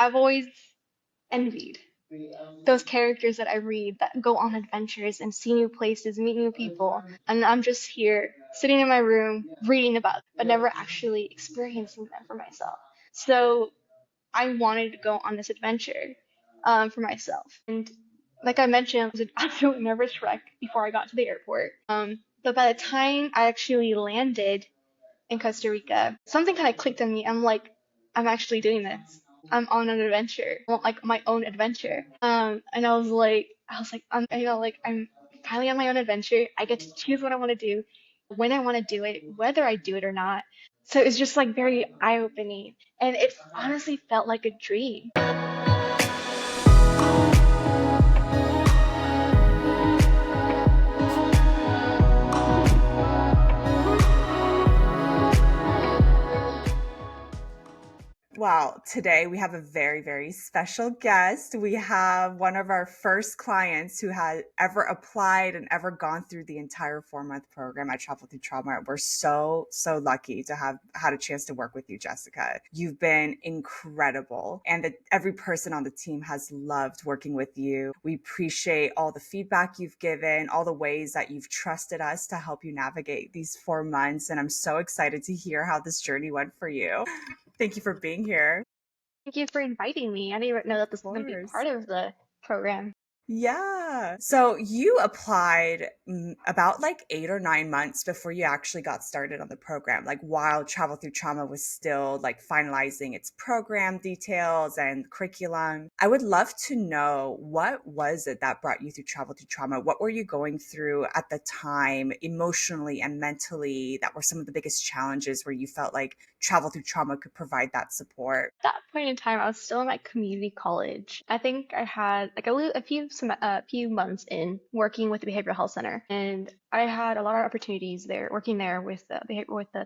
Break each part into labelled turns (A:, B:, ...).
A: I've always envied those characters that I read that go on adventures and see new places, meet new people. And I'm just here sitting in my room reading about them, but never actually experiencing them for myself. So I wanted to go on this adventure for myself. And like I mentioned, it was an absolute nervous wreck before I got to the airport. But by the time I actually landed in Costa Rica, something kind of clicked on me. I'm like, I'm actually doing this. I'm on an adventure, I want like my own adventure. And I'm finally on my own adventure. I get to choose what I want to do, when I want to do it, whether I do it or not. So it's just like very eye-opening, and it honestly felt like a dream.
B: Wow, today we have a very, very special guest. We have one of our first clients who had ever applied and ever gone through the entire 4-month program at Travel Through Trauma. We're so, so lucky to have had a chance to work with you, Jessica. You've been incredible, and every person on the team has loved working with you. We appreciate all the feedback you've given, all the ways that you've trusted us to help you navigate these 4 months. And I'm so excited to hear how this journey went for you. Thank you for being here.
A: Thank you for inviting me. I didn't even know that this
B: Of
A: was going to be
B: course.
A: part of the program.
B: Yeah. So you applied about like 8 or 9 months before you actually got started on the program, like while Travel Through Trauma was still like finalizing its program details and curriculum. I would love to know, what was it that brought you through Travel Through Trauma? What were you going through at the time, emotionally and mentally, that were some of the biggest challenges where you felt like Travel Through Trauma could provide that support?
A: At that point in time, I was still in like community college. I think I had like a few months in working with the behavioral health center, and I had a lot of opportunities there, working there with the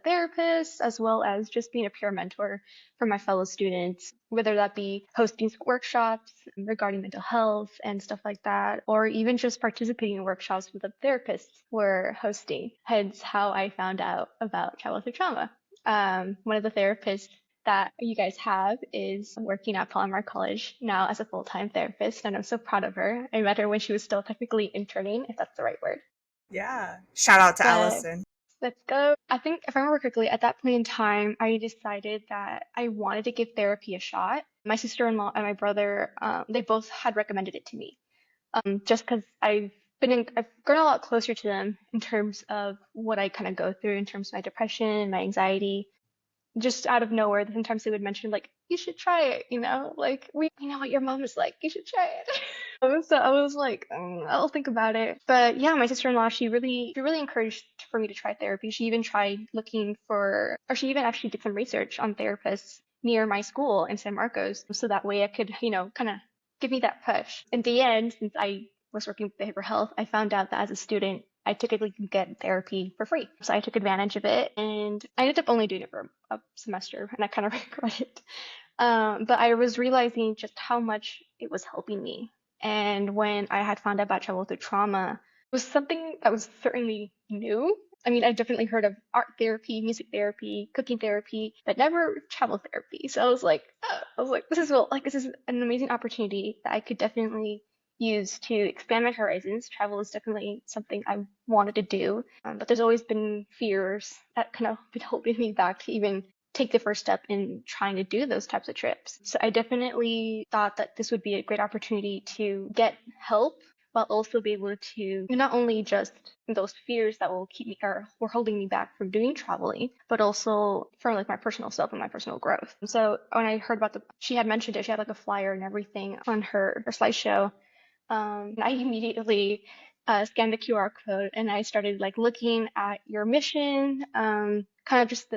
A: therapists, as well as just being a peer mentor for my fellow students, whether that be hosting workshops regarding mental health and stuff like that, or even just participating in workshops with the therapists were hosting. Hence, how I found out about Travel Through Trauma. One of the therapists that you guys have is working at Palomar College now as a full-time therapist, and I'm so proud of her. I met her when she was still technically interning, if that's the right word.
B: Yeah. Shout out to
A: But
B: Allison.
A: let's go. I think if I remember correctly, at that point in time, I decided that I wanted to give therapy a shot. My sister-in-law and my brother, they both had recommended it to me, just because I've grown a lot closer to them in terms of what I kind of go through in terms of my depression, my anxiety, just out of nowhere. Sometimes they would mention like, you should try it, like we know what your mom is like, you should try it. So I was like, I'll think about it. But yeah, my sister-in-law, she really encouraged for me to try therapy. She even tried looking for, or she even actually did some research on therapists near my school in San Marcos, so that way I could, kind of give me that push. In the end, since I was working with behavioral health, I found out that as a student, I typically can get therapy for free. So I took advantage of it, and I ended up only doing it for a semester, and I kind of regret it. But I was realizing just how much it was helping me. And when I had found out about Travel Through Trauma, it was something that was certainly new. I mean, I definitely heard of art therapy, music therapy, cooking therapy, but never travel therapy. So I was like, this is an amazing opportunity that I could definitely use to expand my horizons. Travel is definitely something I wanted to do, but there's always been fears that kind of been holding me back to even take the first step in trying to do those types of trips. So I definitely thought that this would be a great opportunity to get help, while also be able to not only just those fears that will keep me or were holding me back from doing traveling, but also for like my personal self and my personal growth. So when I heard about she had mentioned it, she had like a flyer and everything on her slideshow. And I immediately scanned the QR code, and I started like looking at your mission, kind of just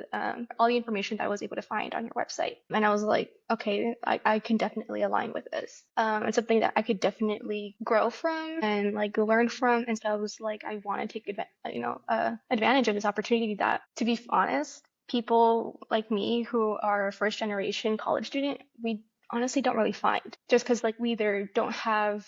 A: all the information that I was able to find on your website. And I was like, okay, I can definitely align with this. It's something that I could definitely grow from and like learn from. And so I was like, I want to take advantage of this opportunity that, to be honest, people like me who are first generation college student, we honestly don't really find, just because like we don't know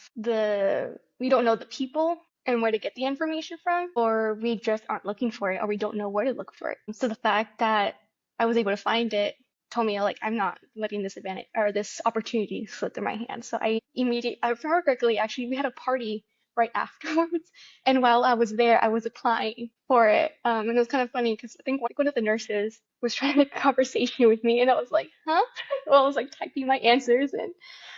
A: the people and where to get the information from, or we just aren't looking for it, or we don't know where to look for it. So the fact that I was able to find it told me like I'm not letting this advantage or this opportunity slip through my hands. So I remember correctly, actually, we had a party right afterwards, and while I was there, I was applying for it. And it was kind of funny because I think one of the nurses was trying to make a conversation with me, and I was like, huh? Well, I was like typing my answers in.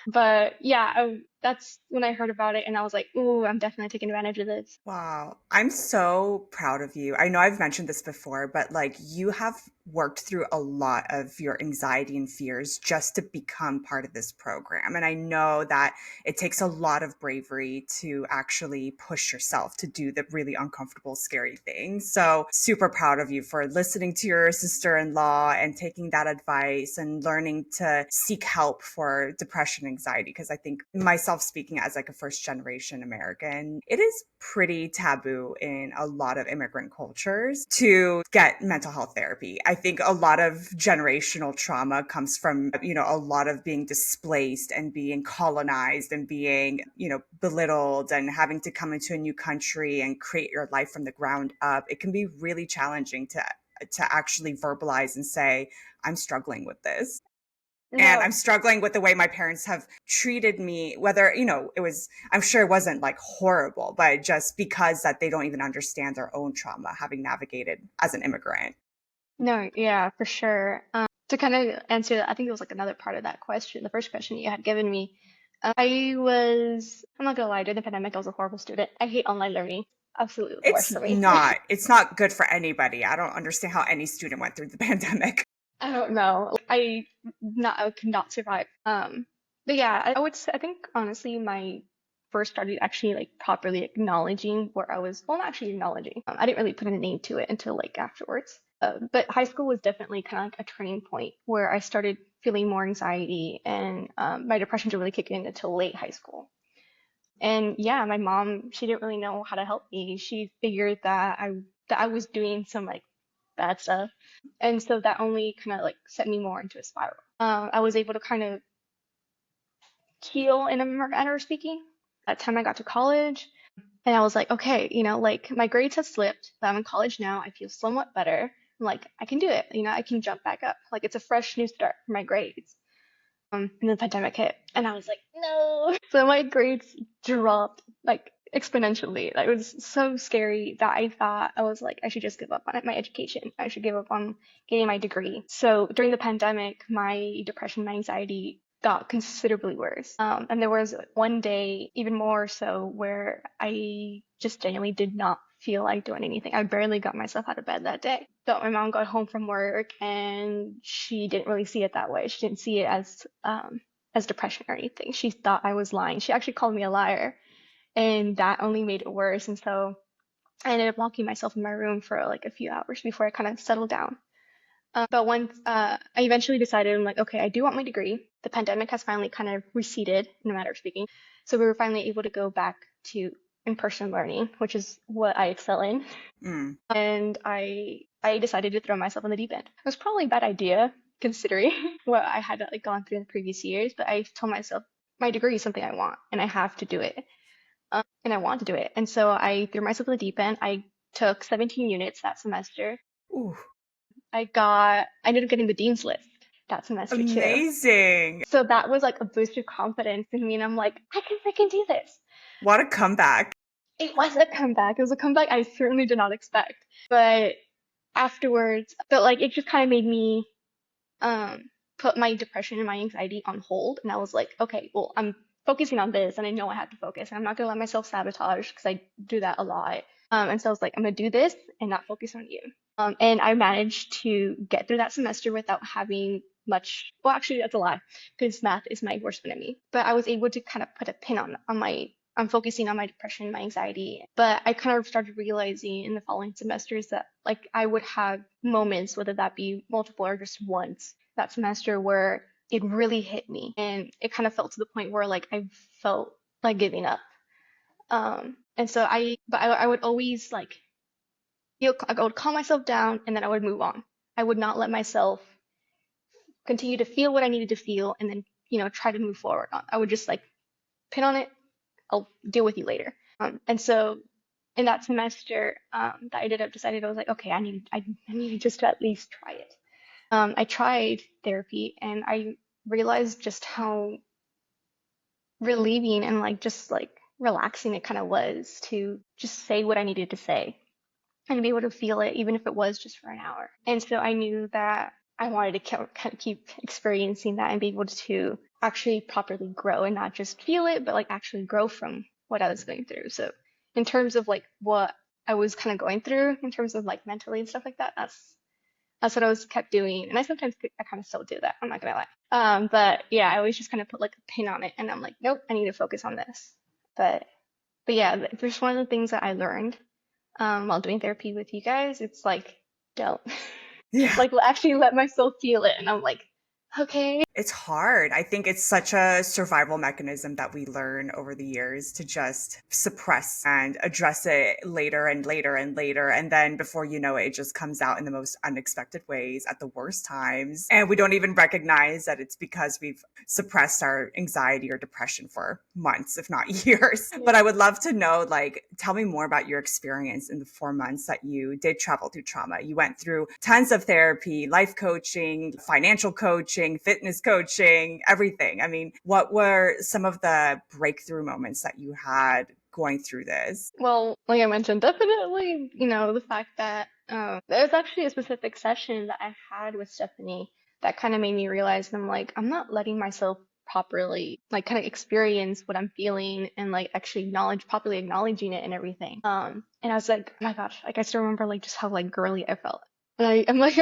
A: But yeah, that's when I heard about it, and I was like, ooh, I'm definitely taking advantage of this.
B: Wow. I'm so proud of you. I know I've mentioned this before, but like you have worked through a lot of your anxiety and fears just to become part of this program. And I know that it takes a lot of bravery to actually push yourself to do the really uncomfortable, scary things. So super proud of you for listening to your sister-in-law and taking that advice and learning to seek help for depression, anxiety. Because I think myself speaking as like a first generation American, it is pretty taboo in a lot of immigrant cultures to get mental health therapy. I think a lot of generational trauma comes from, a lot of being displaced and being colonized and being, belittled and having to come into a new country and create your life from the ground up. It can be really challenging to actually verbalize and say, I'm struggling with this. And
A: No,
B: I'm struggling with the way my parents have treated me, whether, I'm sure it wasn't like horrible, but just because that they don't even understand their own trauma, having navigated as an immigrant.
A: no, yeah, for sure. To kind of answer, I think it was like another part of that question, the first question you had given me. I'm not gonna lie, during the pandemic, I was a horrible student. I hate online learning. Absolutely the worst for me.
B: It's not good for anybody. I don't understand how any student went through the pandemic.
A: I don't know. I could not survive. But yeah, I would say, I think honestly, my first started actually like properly acknowledging where I was. Well, not actually acknowledging. I didn't really put a name to it until like afterwards. But high school was definitely kind of like a turning point where I started feeling more anxiety, and my depression didn't really kick in until late high school. And yeah, my mom, she didn't really know how to help me. She figured that I was doing some like bad stuff. And so that only kind of like set me more into a spiral. I was able to kind of heal in a manner of speaking. That time I got to college, and I was like, okay, like my grades have slipped, but I'm in college now. I feel somewhat better. I'm like, I can do it. I can jump back up. Like it's a fresh new start for my grades. And the pandemic hit, and I was like, no. So my grades dropped like exponentially. Like, it was so scary that I thought I was like, I should just give up on it, my education. I should give up on getting my degree. So during the pandemic, my depression, my anxiety got considerably worse. And there was one day, even more so, where I just genuinely did not feel like doing anything. I barely got myself out of bed that day. But my mom got home from work and she didn't really see it that way. She didn't see it as depression or anything. She thought I was lying. She actually called me a liar, and that only made it worse. And so I ended up locking myself in my room for like a few hours before I kind of settled down. But once I eventually decided, I'm like, okay, I do want my degree. The pandemic has finally kind of receded, in a matter of speaking. So we were finally able to go back to in-person learning, which is what I excel in.
B: Mm.
A: And I decided to throw myself in the deep end. It was probably a bad idea considering what I had like gone through in the previous years, but I told myself my degree is something I want and I have to do it. And I want to do it. And so I threw myself in the deep end. I took 17 units that semester.
B: Ooh,
A: I ended up getting the dean's list that semester too.
B: amazing.
A: So that was like a boost of confidence in me. And I'm like, I can freaking do this.
B: What a comeback.
A: It was a comeback. It was a comeback I certainly did not expect. But afterwards, but like it just kind of made me um put my depression and my anxiety on hold. And I was like, okay, well, I'm focusing on this and I know I have to focus. And I'm not gonna let myself sabotage because I do that a lot. And so I was like, I'm gonna do this and not focus on you. And I managed to get through that semester without having much, well, actually, that's a lie, because math is my worst enemy. But I was able to kind of put a pin I'm focusing on my depression, my anxiety. But I kind of started realizing in the following semesters that like I would have moments, whether that be multiple or just once that semester, where it really hit me. And it kind of felt to the point where like I felt like giving up. And so I would always like I would calm myself down and then I would move on. I would not let myself continue to feel what I needed to feel and then, try to move forward on. I would just like pin on it. I'll deal with you later. And so in that semester, that I ended up decided I was like, okay, I need just to at least try it. I tried therapy and I realized just how relieving and like just like relaxing it kind of was to just say what I needed to say and be able to feel it, even if it was just for an hour. And so I knew that I wanted to kind of keep experiencing that and be able to actually properly grow and not just feel it, but like actually grow from what I was going through. So in terms of like what I was kind of going through in terms of like mentally and stuff like that, that's what I was kept doing. And I kind of still do that. I'm not gonna lie. But yeah, I always just kind of put like a pin on it and I'm like, nope, I need to focus on this. But but yeah, there's one of the things that I learned while doing therapy with you guys. It's like, don't
B: Yeah.
A: like actually let myself feel it. And I'm like, okay.
B: It's hard. I think it's such a survival mechanism that we learn over the years to just suppress and address it later and later and later. And then before you know it, it just comes out in the most unexpected ways at the worst times. And we don't even recognize that it's because we've suppressed our anxiety or depression for months, if not years. But I would love to know, like, tell me more about your experience in the 4 months that you did travel through trauma. You went through tons of therapy, life coaching, financial coaching, fitness coaching, everything. I mean, what were some of the breakthrough moments that you had going through this?
A: Well, like I mentioned, definitely, the fact that there's actually a specific session that I had with Stephanie that kind of made me realize I'm like, I'm not letting myself properly, like, kind of experience what I'm feeling and like actually properly acknowledging it and everything. And I was like, oh my gosh, like I still remember like just how like girly I felt. And I'm like,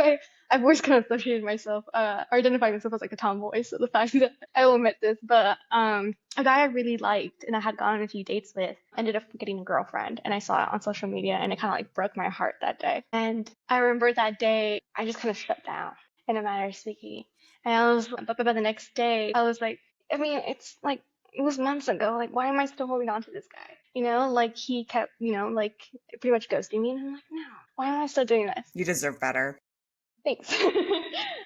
A: I've always kind of associated myself, or identified myself as like a tomboy. So the fact that I will admit this, but a guy I really liked and I had gone on a few dates with ended up getting a girlfriend, and I saw it on social media, and it kind of like broke my heart that day. And I remember that day I just kind of shut down in a manner of speaking. And but by the next day I was like, I mean, it's like it was months ago. Like, why am I still holding on to this guy? Like he kept, like pretty much ghosting me, and I'm like, no, why am I still doing this?
B: You deserve better.
A: Thanks.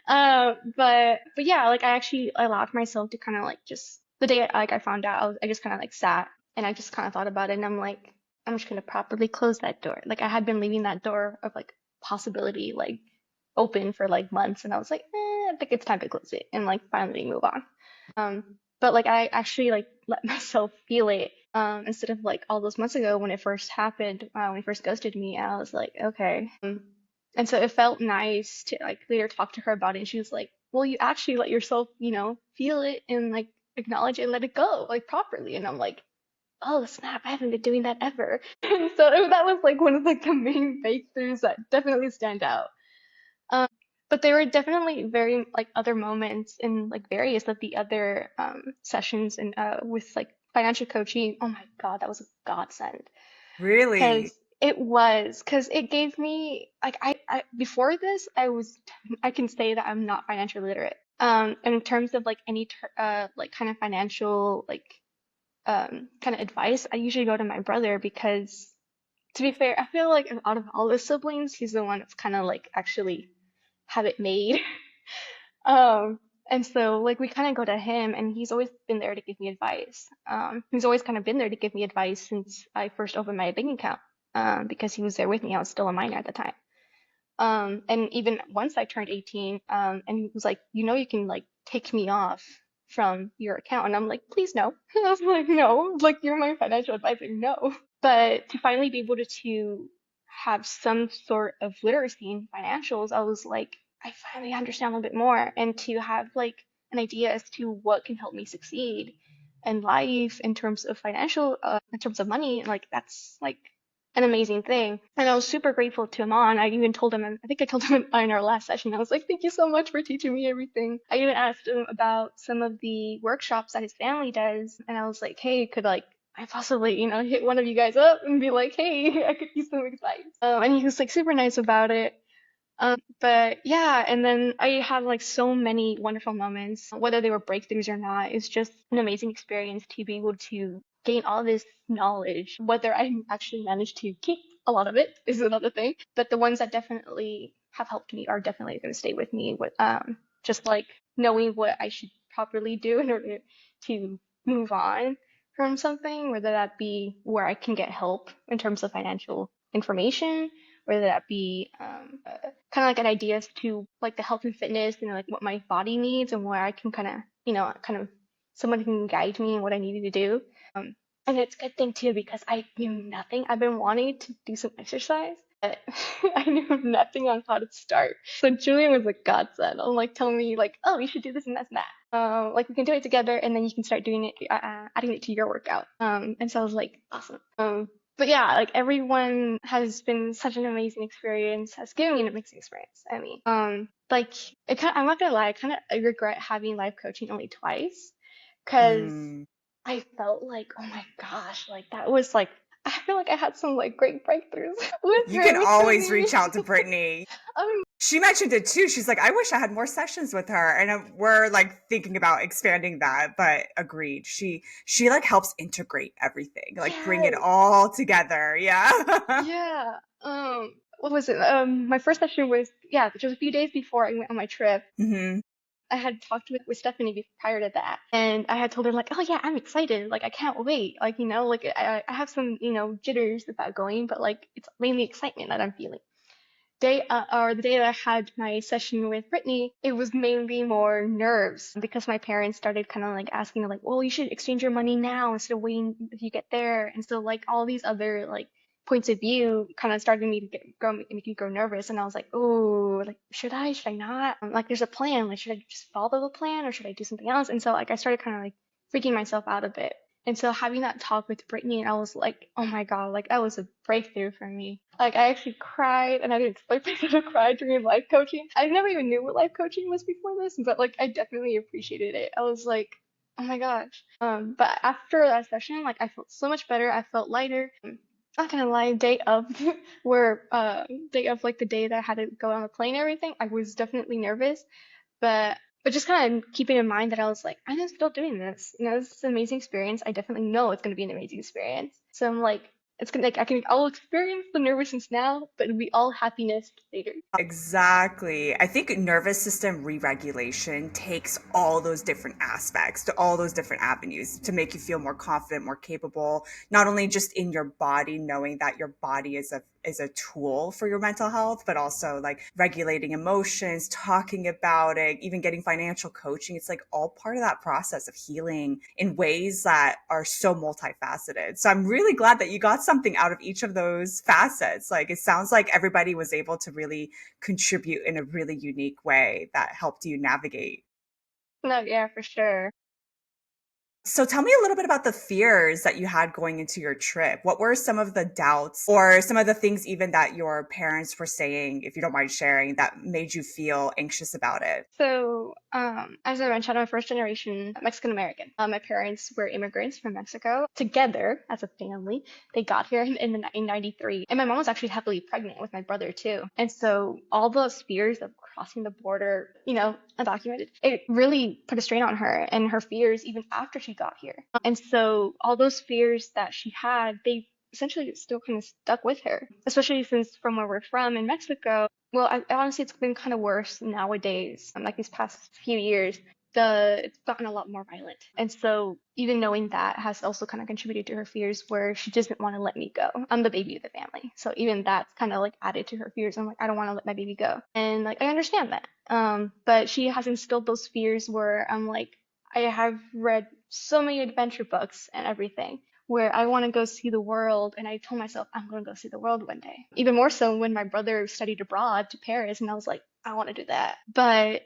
A: But yeah, like I actually allowed myself to kind of like just the day like I found out, I just kind of like sat and I just kind of thought about it, and I'm like, I'm just gonna properly close that door. Like I had been leaving that door of like possibility like open for like months, and I was like, I think it's time to close it and like finally move on. But like I actually like let myself feel it. Instead of like all those months ago when it first happened, when he first ghosted me, I was like, okay. And so it felt nice to like later talk to her about it. And she was like, well, you actually let yourself, feel it and like acknowledge it and let it go like properly. And I'm like, oh snap, I haven't been doing that ever. And so that was like one of like the main breakthroughs that definitely stand out. Um, but there were definitely very like other moments in like various of the other sessions and with like financial coaching. Oh my God, that was a godsend.
B: Really?
A: Because it gave me like I before this I can say that I'm not financially literate. In terms of like any like kind of financial like kind of advice, I usually go to my brother because to be fair, I feel like out of all the siblings, he's the one that's kind of like actually have it made. Um, and so like we kind of go to him, and he's always been there to give me advice. He's always kind of been there to give me advice since I first opened my bank account. Because he was there with me. I was still a minor at the time. And even once I turned 18, and he was like, you can like take me off from your account. And I'm like, please no. I was like, no, like you're my financial advisor, no. But to finally be able to have some sort of literacy in financials, I was like, I finally understand a little bit more, and to have like an idea as to what can help me succeed in life in terms of financial, in terms of money, like that's like an amazing thing. And I was super grateful to him on. I even told him, I think I told him in our last session, I was like, thank you so much for teaching me everything. I even asked him about some of the workshops that his family does. And I was like, hey, could like I possibly, hit one of you guys up and be like, hey, I could use some advice. And he was like super nice about it. But yeah, and then I had like so many wonderful moments, whether they were breakthroughs or not. It's just an amazing experience to be able to gain all this knowledge. Whether I actually managed to keep a lot of it is another thing. But the ones that definitely have helped me are definitely going to stay with me. With just like knowing what I should properly do in order to move on from something, whether that be where I can get help in terms of financial information whether that be kind of like an ideas to like the health and fitness and like what my body needs and where I can kind of, kind of someone can guide me in what I needed to do. Um, and it's a good thing too because I knew nothing. I've been wanting to do some exercise, but I knew nothing on how to start. So Julian was like godsend. I'm like telling me like, oh, you should do this and that's and that. Like we can do it together, and then you can start doing it, adding it to your workout. And so I was like, awesome. But yeah, like everyone has been such an amazing experience, has given me an amazing experience. I mean, like I'm not gonna lie, I kind of regret having life coaching only twice, because
B: Mm.
A: I felt like, oh my gosh, like that was like, I feel like I had some like great breakthroughs
B: You can
A: with
B: always
A: Brittany.
B: reach out to Brittany.
A: Um,
B: She mentioned it too. She's like, I wish I had more sessions with her, and we're like thinking about expanding that. But agreed, she like helps integrate everything, like bring it
A: yes,
B: all together. Yeah.
A: yeah. What was it? My first session was, yeah, just a few days before I went on my trip.
B: Hmm.
A: I had talked with Stephanie prior to that, and I had told her like, oh yeah, I'm excited, like I can't wait, like like I have some jitters about going, but like it's mainly excitement that I'm feeling. Or the day that I had my session with Brittany, it was mainly more nerves because my parents started kind of like asking like, well, you should exchange your money now instead of waiting if you get there, and so like all these other like points of view kind of started me to make me grow nervous, and I was like, oh, like should I not? Like there's a plan, like should I just follow the plan or should I do something else? And so like I started kind of like freaking myself out a bit. And so having that talk with Brittany, I was like, oh my God, like that was a breakthrough for me. Like I actually cried, and I didn't expect myself to cry during life coaching. I never even knew what life coaching was before this, but like I definitely appreciated it. I was like, oh my gosh. But after that session, like I felt so much better. I felt lighter. Not gonna lie, day of where day of like the day that I had to go on the plane and everything, I was definitely nervous. But just kind of keeping in mind that I was like, I'm still doing this. This is an amazing experience. I definitely know it's gonna be an amazing experience. So I'm like, it's gonna like I'll experience the nervousness now, but it'll be all happiness later.
B: Exactly. I think nervous system re-regulation takes all those different aspects to all those different avenues to make you feel more confident, more capable, not only just in your body, knowing that your body is a tool for your mental health, but also like regulating emotions, talking about it, even getting financial coaching. It's like all part of that process of healing in ways that are so multifaceted. So I'm really glad that you got something out of each of those facets. Like it sounds like everybody was able to really contribute in a really unique way that helped you navigate.
A: No, yeah, for sure.
B: So tell me a little bit about the fears that you had going into your trip. What were some of the doubts or some of the things even that your parents were saying, if you don't mind sharing, that made you feel anxious about it?
A: So, as I mentioned, I'm a first generation Mexican American. My parents were immigrants from Mexico. Together as a family, they got here in 1993. And my mom was actually heavily pregnant with my brother too. And so all those fears of crossing the border, undocumented, it really put a strain on her and her fears even after she got here. And so all those fears that she had, they essentially still kind of stuck with her, especially since from where we're from in Mexico, well, honestly, it's been kind of worse nowadays. Like these past few years, it's gotten a lot more violent, and so even knowing that has also kind of contributed to her fears, where she doesn't want to let me go. I'm the baby of the family, so even that's kind of like added to her fears. I'm like, I don't want to let my baby go, and like I understand that. But she has instilled those fears where I'm like, I have read so many adventure books and everything, where I want to go see the world. And I told myself I'm going to go see the world one day. Even more so when my brother studied abroad to Paris, and I was like, I want to do that. But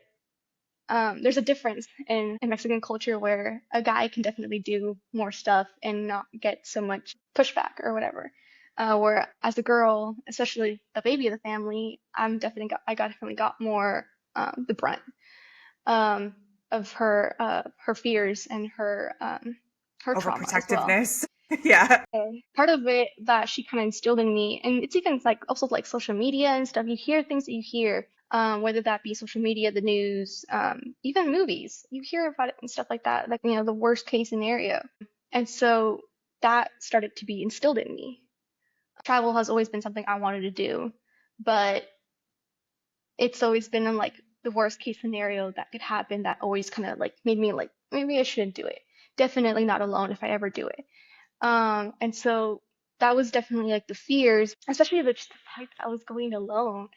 A: there's a difference in Mexican culture where a guy can definitely do more stuff and not get so much pushback or whatever. Where as a girl, especially the baby of the family, I definitely got more the brunt um, of her fears and her trauma as well.
B: Overprotectiveness. Yeah.
A: Part of it that she kind of instilled in me, and it's even like also like social media and stuff. You hear things that you hear, whether that be social media, the news, even movies. You hear about it and stuff like that, like the worst case scenario. And so that started to be instilled in me. Travel has always been something I wanted to do, but it's always been in like the worst case scenario that could happen that always kind of like made me like maybe I shouldn't do it. Definitely not alone if I ever do it. And so that was definitely like the fears, especially just the fact that I was going alone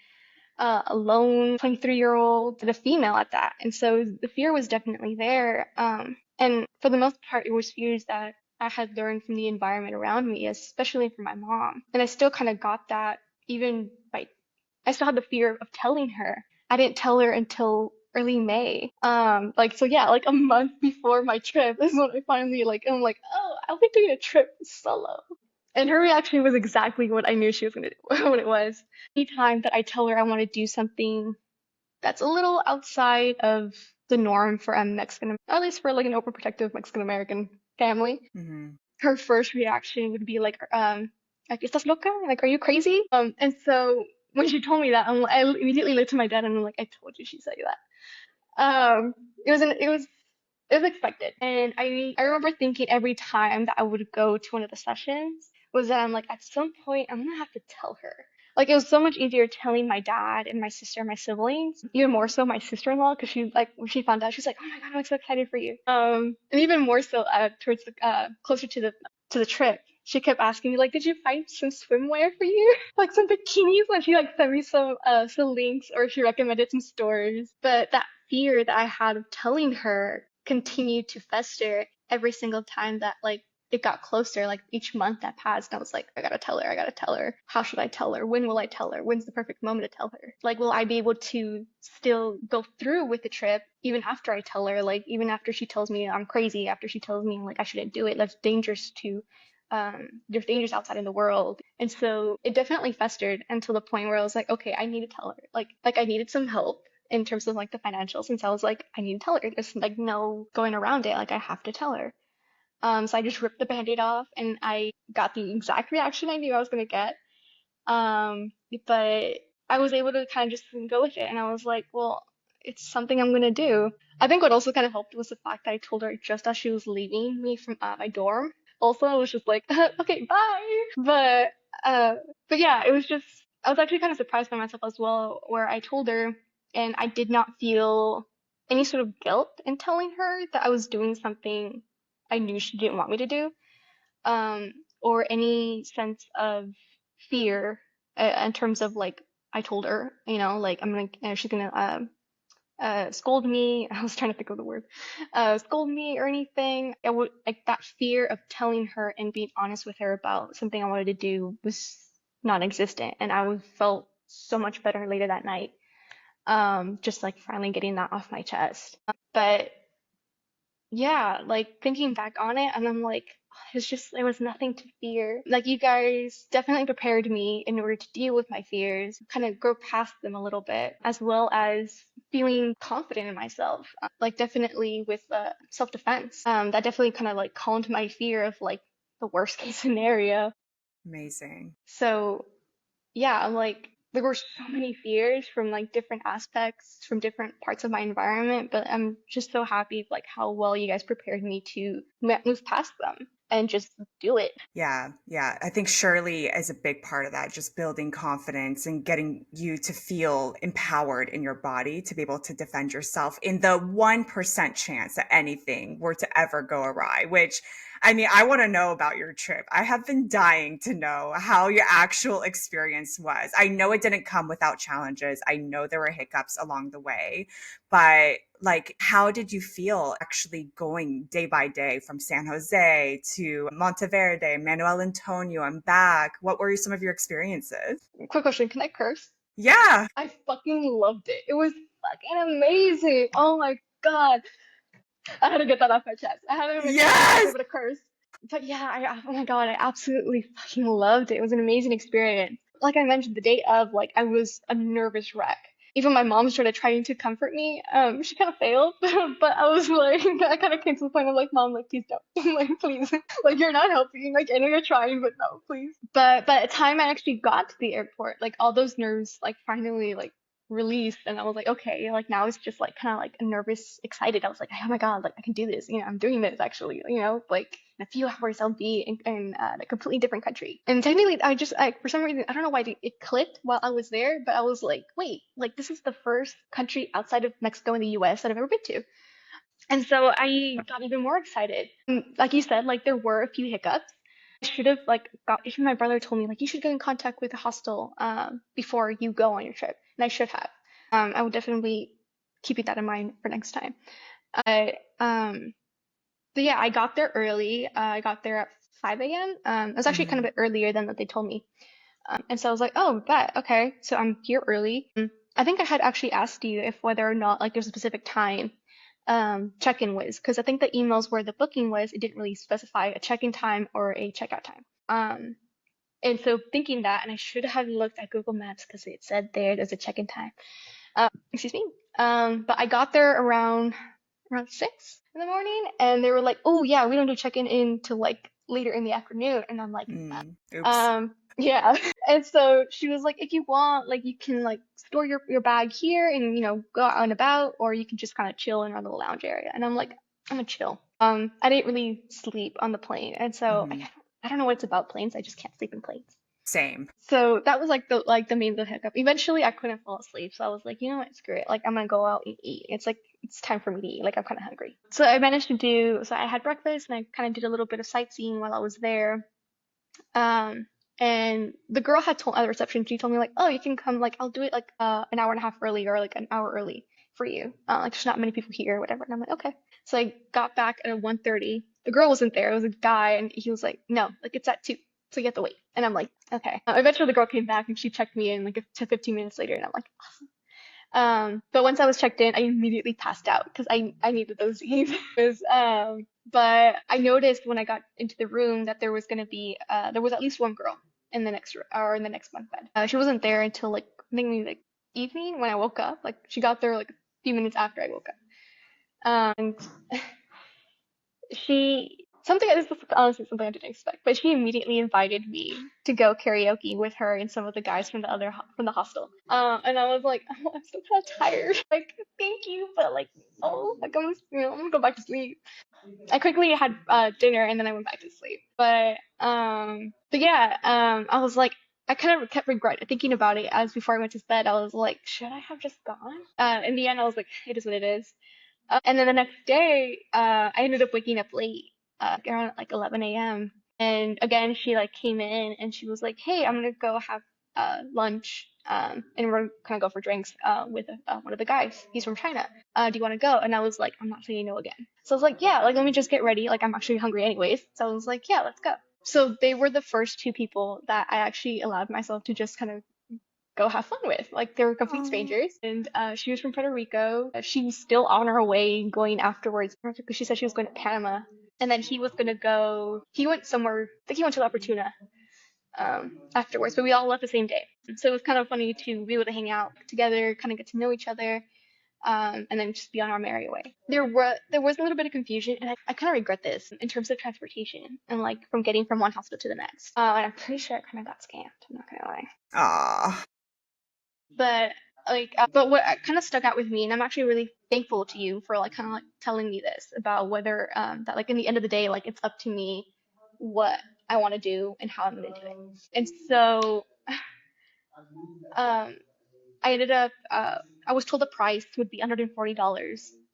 A: 23-year-old and a female at that. And so the fear was definitely there. And for the most part, it was fears that I had learned from the environment around me, especially from my mom. And I still kind of got that even by, I still had the fear of telling her. I didn't tell her until early May. So yeah, like a month before my trip is when I finally I'm like, oh, I'll be doing a trip solo. And her reaction was exactly what I knew she was gonna do, what it was. Anytime that I tell her I want to do something that's a little outside of the norm for a Mexican, at least for like an overprotective Mexican American family,
B: Hmm.
A: her first reaction would be like, ¿estás loca? Like, are you crazy? And so when she told me that, I immediately looked to my dad and I'm like, I told you she'd say that. It was it was expected. And I remember thinking every time that I would go to one of the sessions was that I'm like, at some point, I'm gonna have to tell her. Like, it was so much easier telling my dad and my sister and my siblings, even more so my sister-in-law, because she, like, when she found out, she's like, oh my God, I'm so excited for you. And even more so, towards closer to the trip, she kept asking me, like, did you find some swimwear for you? Like some bikinis? And she, like, sent me some links, or she recommended some stores. But that fear that I had of telling her continued to fester every single time that it got closer, like each month that passed. And I was like, I gotta tell her, I gotta tell her. How should I tell her? When will I tell her? When's the perfect moment to tell her? Like, will I be able to still go through with the trip even after I tell her? Like, even after she tells me I'm crazy, after she tells me like I shouldn't do it, that's dangerous to there's dangers outside in the world. And so it definitely festered until the point where I was like, okay, I need to tell her. Like I needed some help in terms of like the financials. Since I was like, I need to tell her. There's like no going around it. Like I have to tell her. So I just ripped the band-aid off and I got the exact reaction I knew I was gonna get. But I was able to kind of just go with it and I was like, well, it's something I'm gonna do. I think what also kind of helped was the fact that I told her just as she was leaving me from my dorm. Also, I was just like, okay, bye. Uh, but yeah, it was just I was actually kind of surprised by myself as well, where I told her and I did not feel any sort of guilt in telling her that I was doing something I knew she didn't want me to do, um, or any sense of fear in terms of like I told her, like I'm gonna, she's gonna scold me. I was trying to think of the word, scold me or anything. I would like that fear of telling her and being honest with her about something I wanted to do was non-existent, and felt so much better later that night. Just like finally getting that off my chest. But yeah, like thinking back on it, and I'm like, there was nothing to fear. Like, you guys definitely prepared me in order to deal with my fears, kind of grow past them a little bit, as well as feeling confident in myself. Like, definitely with self-defense. That definitely kind of like calmed my fear of like the worst case scenario.
B: Amazing.
A: So yeah, I'm like, there were so many fears from like different aspects, from different parts of my environment, but I'm just so happy like how well you guys prepared me to move past them and just do it.
B: Yeah, yeah. I think Shirley is a big part of that, just building confidence and getting you to feel empowered in your body to be able to defend yourself in the 1% chance that anything were to ever go awry, which I mean, I want to know about your trip. I have been dying to know how your actual experience was. I know it didn't come without challenges. I know there were hiccups along the way, but like, how did you feel actually going day by day from San Jose to Monteverde, Manuel Antonio, and back? What were some of your experiences?
A: Quick question, can I curse?
B: Yeah.
A: I fucking loved it. It was fucking amazing. Oh my God. I had to get that off my chest. I had to make sure I was
B: Yes.
A: able to curse. But yeah, oh my God, I absolutely fucking loved it. It was an amazing experience. Like I mentioned, the day of, like, I was a nervous wreck. Even my mom started trying to comfort me. She kind of failed, but I was like, I kind of came to the point of like, Mom, like, please don't, like, please, like, you're not helping. Like, I know you're trying, but no, please. But by the time I actually got to the airport, like, all those nerves, like, finally, like, released, and I was like, okay, like now it's just like kind of like nervous, excited. I was like, oh my God, like I can do this. I'm doing this actually. Like in a few hours I'll be in a completely different country. And technically, for some reason I don't know why it clicked while I was there, but I was like, wait, like this is the first country outside of Mexico and the U.S. that I've ever been to. And so I got even more excited. Like you said, like there were a few hiccups. I should have like got, even my brother told me like you should get in contact with the hostel before you go on your trip, and I should have. I would definitely keeping that in mind for next time. Uh, um, but yeah, I got there early. I got there at 5 a.m. It was actually kind of
B: Mhm.
A: a bit earlier than what they told me. And so I was like, oh, bet, okay. So I'm here early. I think I had actually asked you if whether or not like there's a specific time check-in was, because I think the emails where the booking was, it didn't really specify a check-in time or a checkout time. And so thinking that, and I should have looked at Google Maps because it said there's a check-in time. Excuse me. But I got there around 6 in the morning, and they were like, "Oh yeah, we don't do check-in until like later in the afternoon." And I'm like,
B: Oops.
A: yeah. And so she was like, "If you want, like you can like store your bag here and go out and about, or you can just kind of chill in our little lounge area." And I'm like, "I'm gonna chill." I didn't really sleep on the plane, and so
B: Mhm.
A: I don't know what it's about planes. I just can't sleep in planes.
B: Same.
A: So that was like the main the hiccup. Eventually, I couldn't fall asleep, so I was like, you know what, screw it. Like I'm gonna go out and eat. It's like it's time for me to eat. Like I'm kind of hungry. So I managed to do. So I had breakfast and I kind of did a little bit of sightseeing while I was there. Um, and the girl had told at the reception. She told me like, oh, you can come. Like I'll do it like an hour and a half early or like an hour early for you. Like there's not many people here or whatever. And I'm like, okay. So I got back at 1:30. The girl wasn't there. It was a guy, and he was like, no, like it's at 2. So you have to wait. And I'm like, okay. Eventually the girl came back and she checked me in like 15 minutes later, and I'm like, awesome. But once I was checked in, I immediately passed out because I needed those sleep. But I noticed when I got into the room that there was gonna be there was at least one girl in the next or in the next bunk bed. She wasn't there until like I think maybe like evening when I woke up. Like she got there like a few minutes after I woke up. And she something this is honestly something I didn't expect, but she immediately invited me to go karaoke with her and some of the guys from the from the hostel. And I was like, oh, I'm so kind of tired. Like, thank you, but like, oh, like I'm gonna go back to sleep. I quickly had dinner and then I went back to sleep. But yeah, I was like, I kind of kept regret thinking about it as before I went to bed. I was like, should I have just gone? In the end, I was like, it is what it is. And then the next day, I ended up waking up late, around like 11 a.m. And again, she like came in and she was like, "Hey, I'm gonna go have lunch, and we're gonna go for drinks with one of the guys. He's from China. Do you want to go?" And I was like, "I'm not saying no again." So I was like, "Yeah, like let me just get ready. Like I'm actually hungry anyways." So I was like, "Yeah, let's go." So they were the first two people that I actually allowed myself to just kind of go have fun with. Like they were complete
B: Oh.
A: strangers, and she was from Puerto Rico. She's still on her way going afterwards because she said she was going to Panama, and then he was gonna go. He went somewhere. I think he went to La Fortuna afterwards, but we all left the same day. So it was kind of funny to be able to hang out together, kind of get to know each other, and then just be on our merry way. There was a little bit of confusion, and I kind of regret this in terms of transportation and like from getting from one hostel to the next. And I'm pretty sure I kind of got scammed. I'm not gonna lie.
B: Ah.
A: But but what kind of stuck out with me, and I'm actually really thankful to you for like kind of like telling me this about whether that like in the end of the day, like it's up to me what I want to do and how I'm gonna do it. And so um I ended up I was told the price would be $140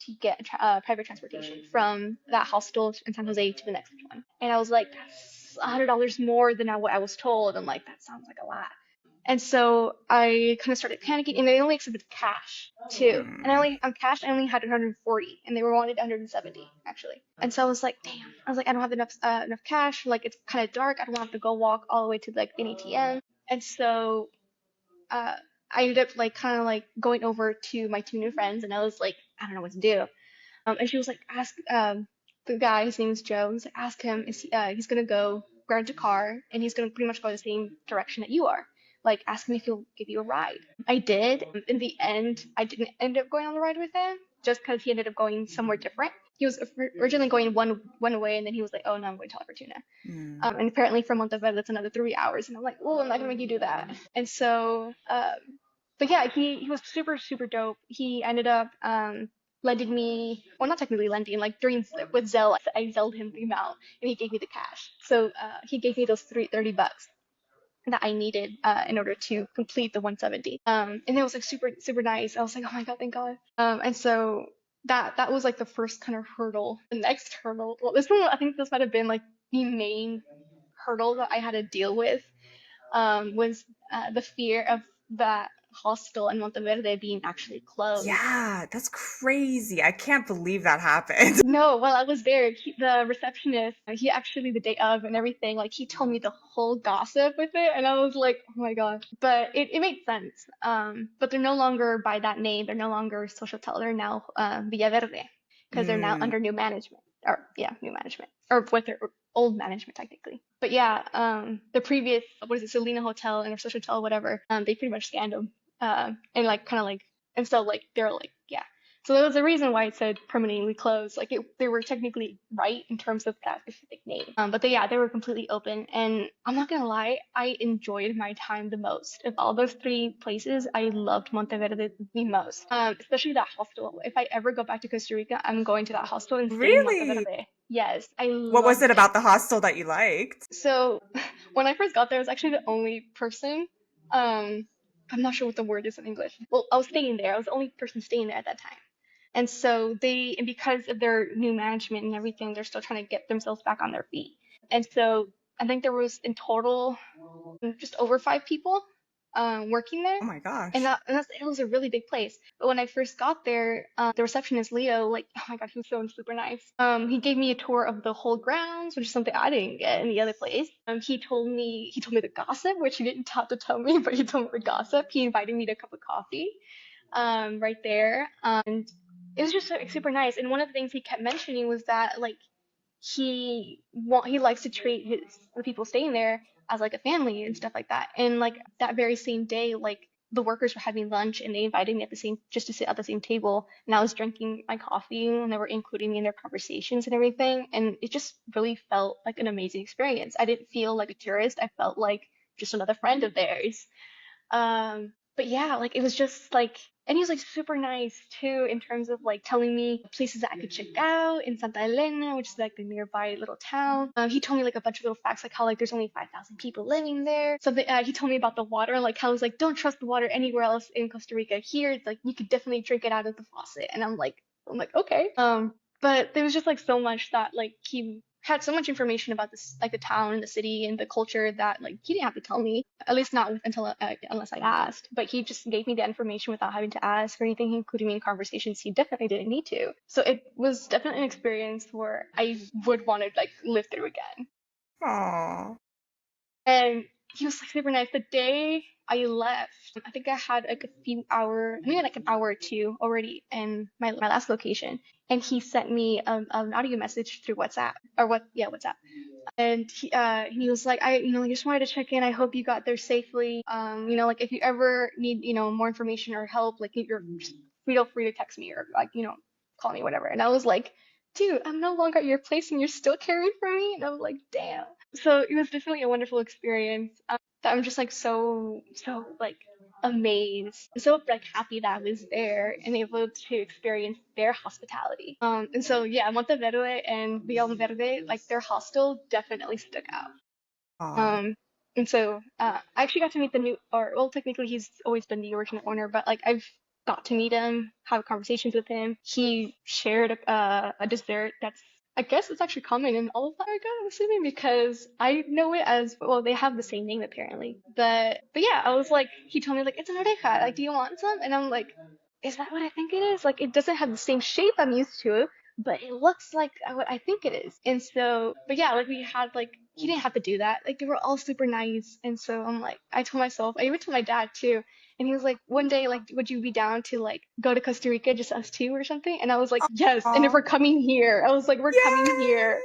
A: to get private transportation from that hostel in San Jose to the next one. And I was like, that's $100 more than what I was told. I'm like, that sounds like a lot. And so I kind of started panicking, and they only accepted cash too. And
B: Hmm.
A: on cash, I only had 140, and they were wanted 170 actually. And so I was like, damn. I was like, I don't have enough cash. Like it's kind of dark. I don't want to have to go walk all the way to like an ATM. And so uh, I ended up like kind of like going over to my two new friends, and I was like, I don't know what to do. And she was like, ask the guy, his name is Joe. He's like, ask him, he's gonna go rent a car, and he's gonna pretty much go the same direction that you are. Like, ask him if he'll give you a ride. I did. In the end, I didn't end up going on the ride with him, just because he ended up going somewhere different. He was originally going one way, and then he was like, oh no, I'm going to La Fortuna.
B: Hmm.
A: And apparently from Monteverde, that's another 3 hours. And I'm like, oh, I'm not gonna make you do that. And so, but yeah, he was super, super dope. He ended up lending me, well, not technically lending, like during with Zelle, I Zelled him the amount and he gave me the cash. So he gave me those $30 that I needed in order to complete the 170. And it was like super, super nice. I was like, oh my God, thank God. And so that was like the first kind of hurdle. The next hurdle, well, this one, I think this might have been like the main hurdle that I had to deal with was the fear of that hostel in Monteverde being actually closed.
B: Yeah, that's crazy. I can't believe that happened.
A: No, while I was there, the receptionist, he actually the day of and everything, like he told me the whole gossip with it, and I was like, oh my gosh. But it made sense. But they're no longer by that name. They're no longer Social Tel. They're now Villaverde because they're now
B: Mm.
A: under new management. Or yeah, new management. Or with their old management technically. But yeah, the previous what is it, Selena Hotel and or Social Tel, whatever, they pretty much scanned them. And like kind of like and so like they're like, yeah. So there was a reason why it said permanently closed. Like they were technically right in terms of that specific name. But they were completely open. And I'm not gonna lie, I enjoyed my time the most. Of all those three places, I loved Monteverde the most. Especially that hostel. If I ever go back to Costa Rica, I'm going to that hostel and staying in
B: Really?
A: Monteverde. Yes, I
B: What was
A: loved
B: it
A: it.
B: about the hostel that you liked?
A: So when I first got there, I was actually the only person. Um, I'm not sure what the word is in English. Well, I was staying there. I was the only person staying there at that time. And so and because of their new management and everything, they're still trying to get themselves back on their feet. And so I think there was in total just over 5 people working there.
B: Oh my
A: And
B: gosh.
A: it was a really big place. But when I first got there, the receptionist Leo, like, oh my God, he was so super nice. He gave me a tour of the whole grounds, which is something I didn't get in the other place. He told me the gossip, which he didn't have to tell me, but he told me the gossip. He invited me to a cup of coffee, right there. And it was just super nice. And one of the things he kept mentioning was that like he likes to treat the people staying there as like a family and stuff like that. And like that very same day, like the workers were having lunch and they invited me at the same just to sit at the same table, and I was drinking my coffee and they were including me in their conversations and everything, and it just really felt like an amazing experience. I didn't feel like a tourist. I felt like just another friend of theirs. But yeah, like it was just like, and he was like super nice too in terms of like telling me places that I could check out in Santa Elena, which is like the nearby little town. He told me like a bunch of little facts, like how like there's only 5,000 people living there. Something he told me about the water, like how it's like don't trust the water anywhere else in Costa Rica. Here, it's like you could definitely drink it out of the faucet, and I'm like okay. But there was just like so much that like he had so much information about this like the town and the city and the culture that like he didn't have to tell me, at least not until unless I asked. But he just gave me the information without having to ask or anything, including me in conversations he definitely didn't need to. So it was definitely an experience where I would want to like live through again.
B: Aw.
A: And he was like super nice. The day I left, I think I had like a few hours, maybe like an hour or two already in my last location. And he sent me an audio message through WhatsApp or WhatsApp. And he was like, I just wanted to check in. I hope you got there safely. Like if you ever need, more information or help, like you're just feel free to text me or like, call me, whatever. And I was like, dude, I'm no longer at your place and you're still caring for me. And I was like, damn. So it was definitely a wonderful experience. That I'm just like so like amazed, so like happy that I was there and able to experience their hospitality. And so yeah, Monteverde and Villaverde, like their hostel definitely stuck out.
B: Aw.
A: And so I actually got to meet the new, or well, technically he's always been the original owner, but like I've got to meet him, have conversations with him. He shared a dessert that's, I guess it's actually common in all of America, I'm assuming, because I know it as, well, they have the same name apparently. But yeah, I was like, he told me like it's an oreja, like do you want some? And I'm like, is that what I think it is? Like it doesn't have the same shape I'm used to, but it looks like what I think it is. And so, but yeah, like we had like he didn't have to do that. Like they were all super nice. And so I'm like, I told myself, I even told my dad too. And he was like, one day, like, would you be down to like go to Costa Rica, just us two or something? And I was like, yes. And if
B: Aw.
A: we're coming here, I was like, we're coming here.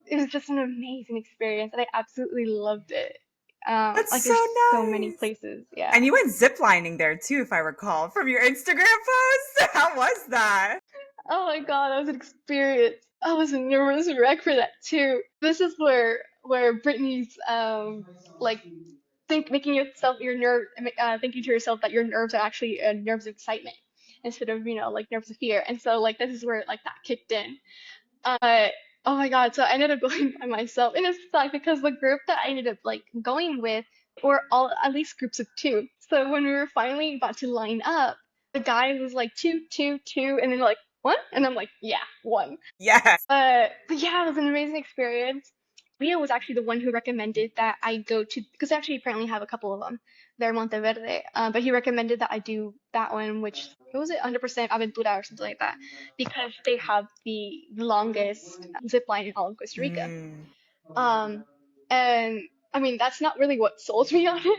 B: Yay!
A: It was just an amazing experience, and I absolutely loved it.
B: That's
A: Like
B: so
A: there's so many
B: nice.
A: places. Yeah.
B: And you went ziplining there too, if I recall, from your Instagram post. How was that?
A: Oh my God, that was an experience. I was a nervous wreck for that too. This is where Brittany's like making yourself your nerve thinking to yourself that your nerves are actually nerves of excitement instead of like nerves of fear. And so like this is where like that kicked in. Uh, oh my God. So I ended up going by myself. And it's sucked because the group that I ended up like going with were all at least groups of two. So when we were finally about to line up, the guy was like two, two, two, and then like one, and I'm like, yeah, one.
B: Yes.
A: But yeah, it was an amazing experience. Leah was actually the one who recommended that I go to, because I actually apparently have a couple of them. They're Monteverde, but he recommended that I do that one, which what was it, 100% Aventura or something like that, because they have the longest zip line in all of Costa Rica.
B: Mm.
A: Um, and I mean, that's not really what sold me on it,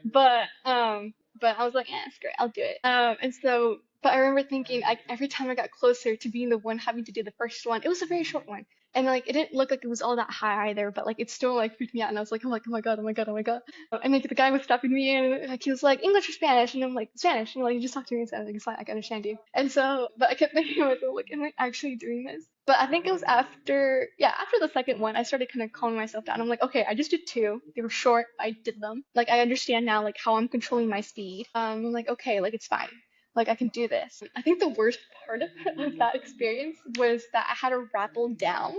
A: but I was like, eh, screw it, I'll do it. But I remember thinking, every time I got closer to being the one having to do the first one, it was a very short one, and like it didn't look like it was all that high either, but like it still like freaked me out, and I was like, oh my god, oh my god, oh my god. And like the guy was stopping me, and like he was like English or Spanish, and I'm like Spanish, and like you just talk to me in Spanish, like, it's fine, I can understand you. And so, but I kept thinking to myself, like, am I actually doing this? But I think it was after, yeah, after the second one, I started kind of calming myself down. I'm like, okay, I just did two. They were short. I did them. Like, I understand now, like, how I'm controlling my speed. I'm like, okay, like, it's fine. Like, I can do this. I think the worst part of that experience was that I had to rappel down.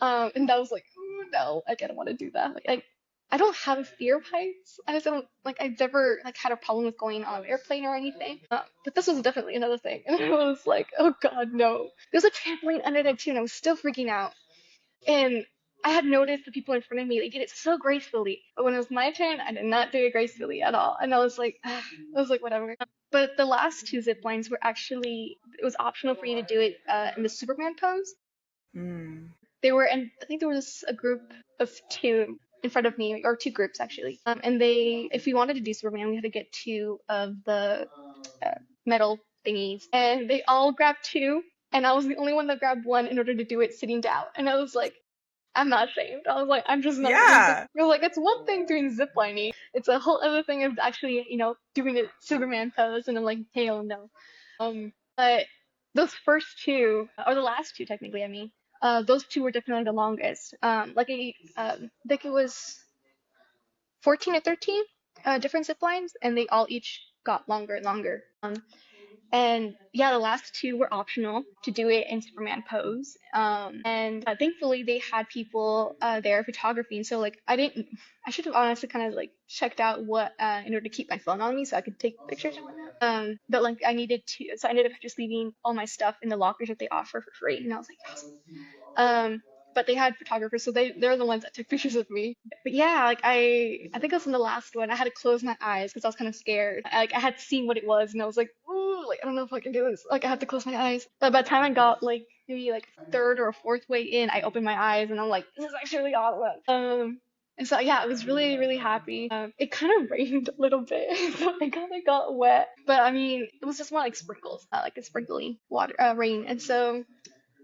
A: And that was like, ooh, no, like, I don't want to do that. I don't have a fear of heights. I just don't, like, I've never, like, had a problem with going on an airplane or anything. But this was definitely another thing. And I was like, oh God, no. There's a trampoline under there too, and I was still freaking out. And I had noticed the people in front of me, they did it so gracefully. But when it was my turn, I did not do it gracefully at all. And I was like, whatever. But the last two zip lines were actually, it was optional for you to do it in the Superman pose.
B: Mm.
A: They were, and I think there was a group of two in front of me, or two groups actually. And they, if we wanted to do Superman, we had to get two of the uh, metal thingies, and they all grabbed two, and I was the only one that grabbed one in order to do it sitting down. And I was like, I'm not ashamed. I was like, I'm just not gonna do.
B: Yeah.
A: I was like, it's one thing doing ziplining. It's a whole other thing of actually, doing it Superman pose. And I'm like, hell no. But those first two, or the last two technically, I mean, those two were definitely the longest. I think it was 14 or 13 different zip lines, and they all each got longer and longer. And yeah, the last two were optional to do it in Superman pose. And thankfully they had people there photographing. So like I should have honestly kind of like checked out what in order to keep my phone on me so I could take pictures and whatnot. But like I needed to, so I ended up just leaving all my stuff in the lockers that they offer for free. And I was like, yes. But they had photographers, so they're the ones that took pictures of me. But yeah, like I think it was in the last one. I had to close my eyes because I was kind of scared. Like I had seen what it was, and I was like, ooh, like I don't know if I can do this. Like I had to close my eyes. But by the time I got like maybe like third or fourth way in, I opened my eyes, and I'm like, this is actually really awesome. And so yeah, I was really really happy. It kind of rained a little bit, so I kind of got wet. But I mean, it was just more like sprinkles, like a sprinkly water rain, and so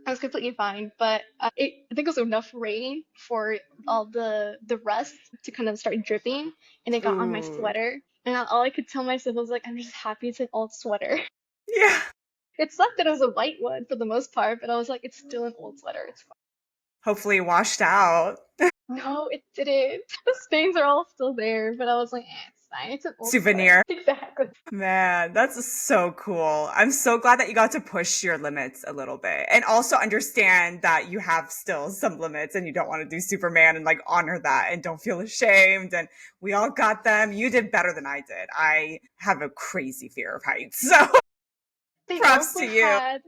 A: I was completely fine, but I think it was enough rain for all the rust to kind of start dripping, and it got on my
B: Ooh.
A: sweater. And all I could tell myself was like, I'm just happy it's an old sweater.
B: Yeah.
A: It sucked that it was a white one for the most part, but I was like, it's still an old sweater. It's fine.
B: Hopefully washed out.
A: No, it didn't. The stains are all still there, but I was like, it's fine. It's an old sweater.
B: Souvenir.
A: Exactly.
B: Man, that's so cool. I'm so glad that you got to push your limits a little bit and also understand that you have still some limits and you don't want to do Superman and like honor that and don't feel ashamed. And we all got them. You did better than I did. I have a crazy fear of heights. So
A: They
B: props
A: also
B: to you.
A: had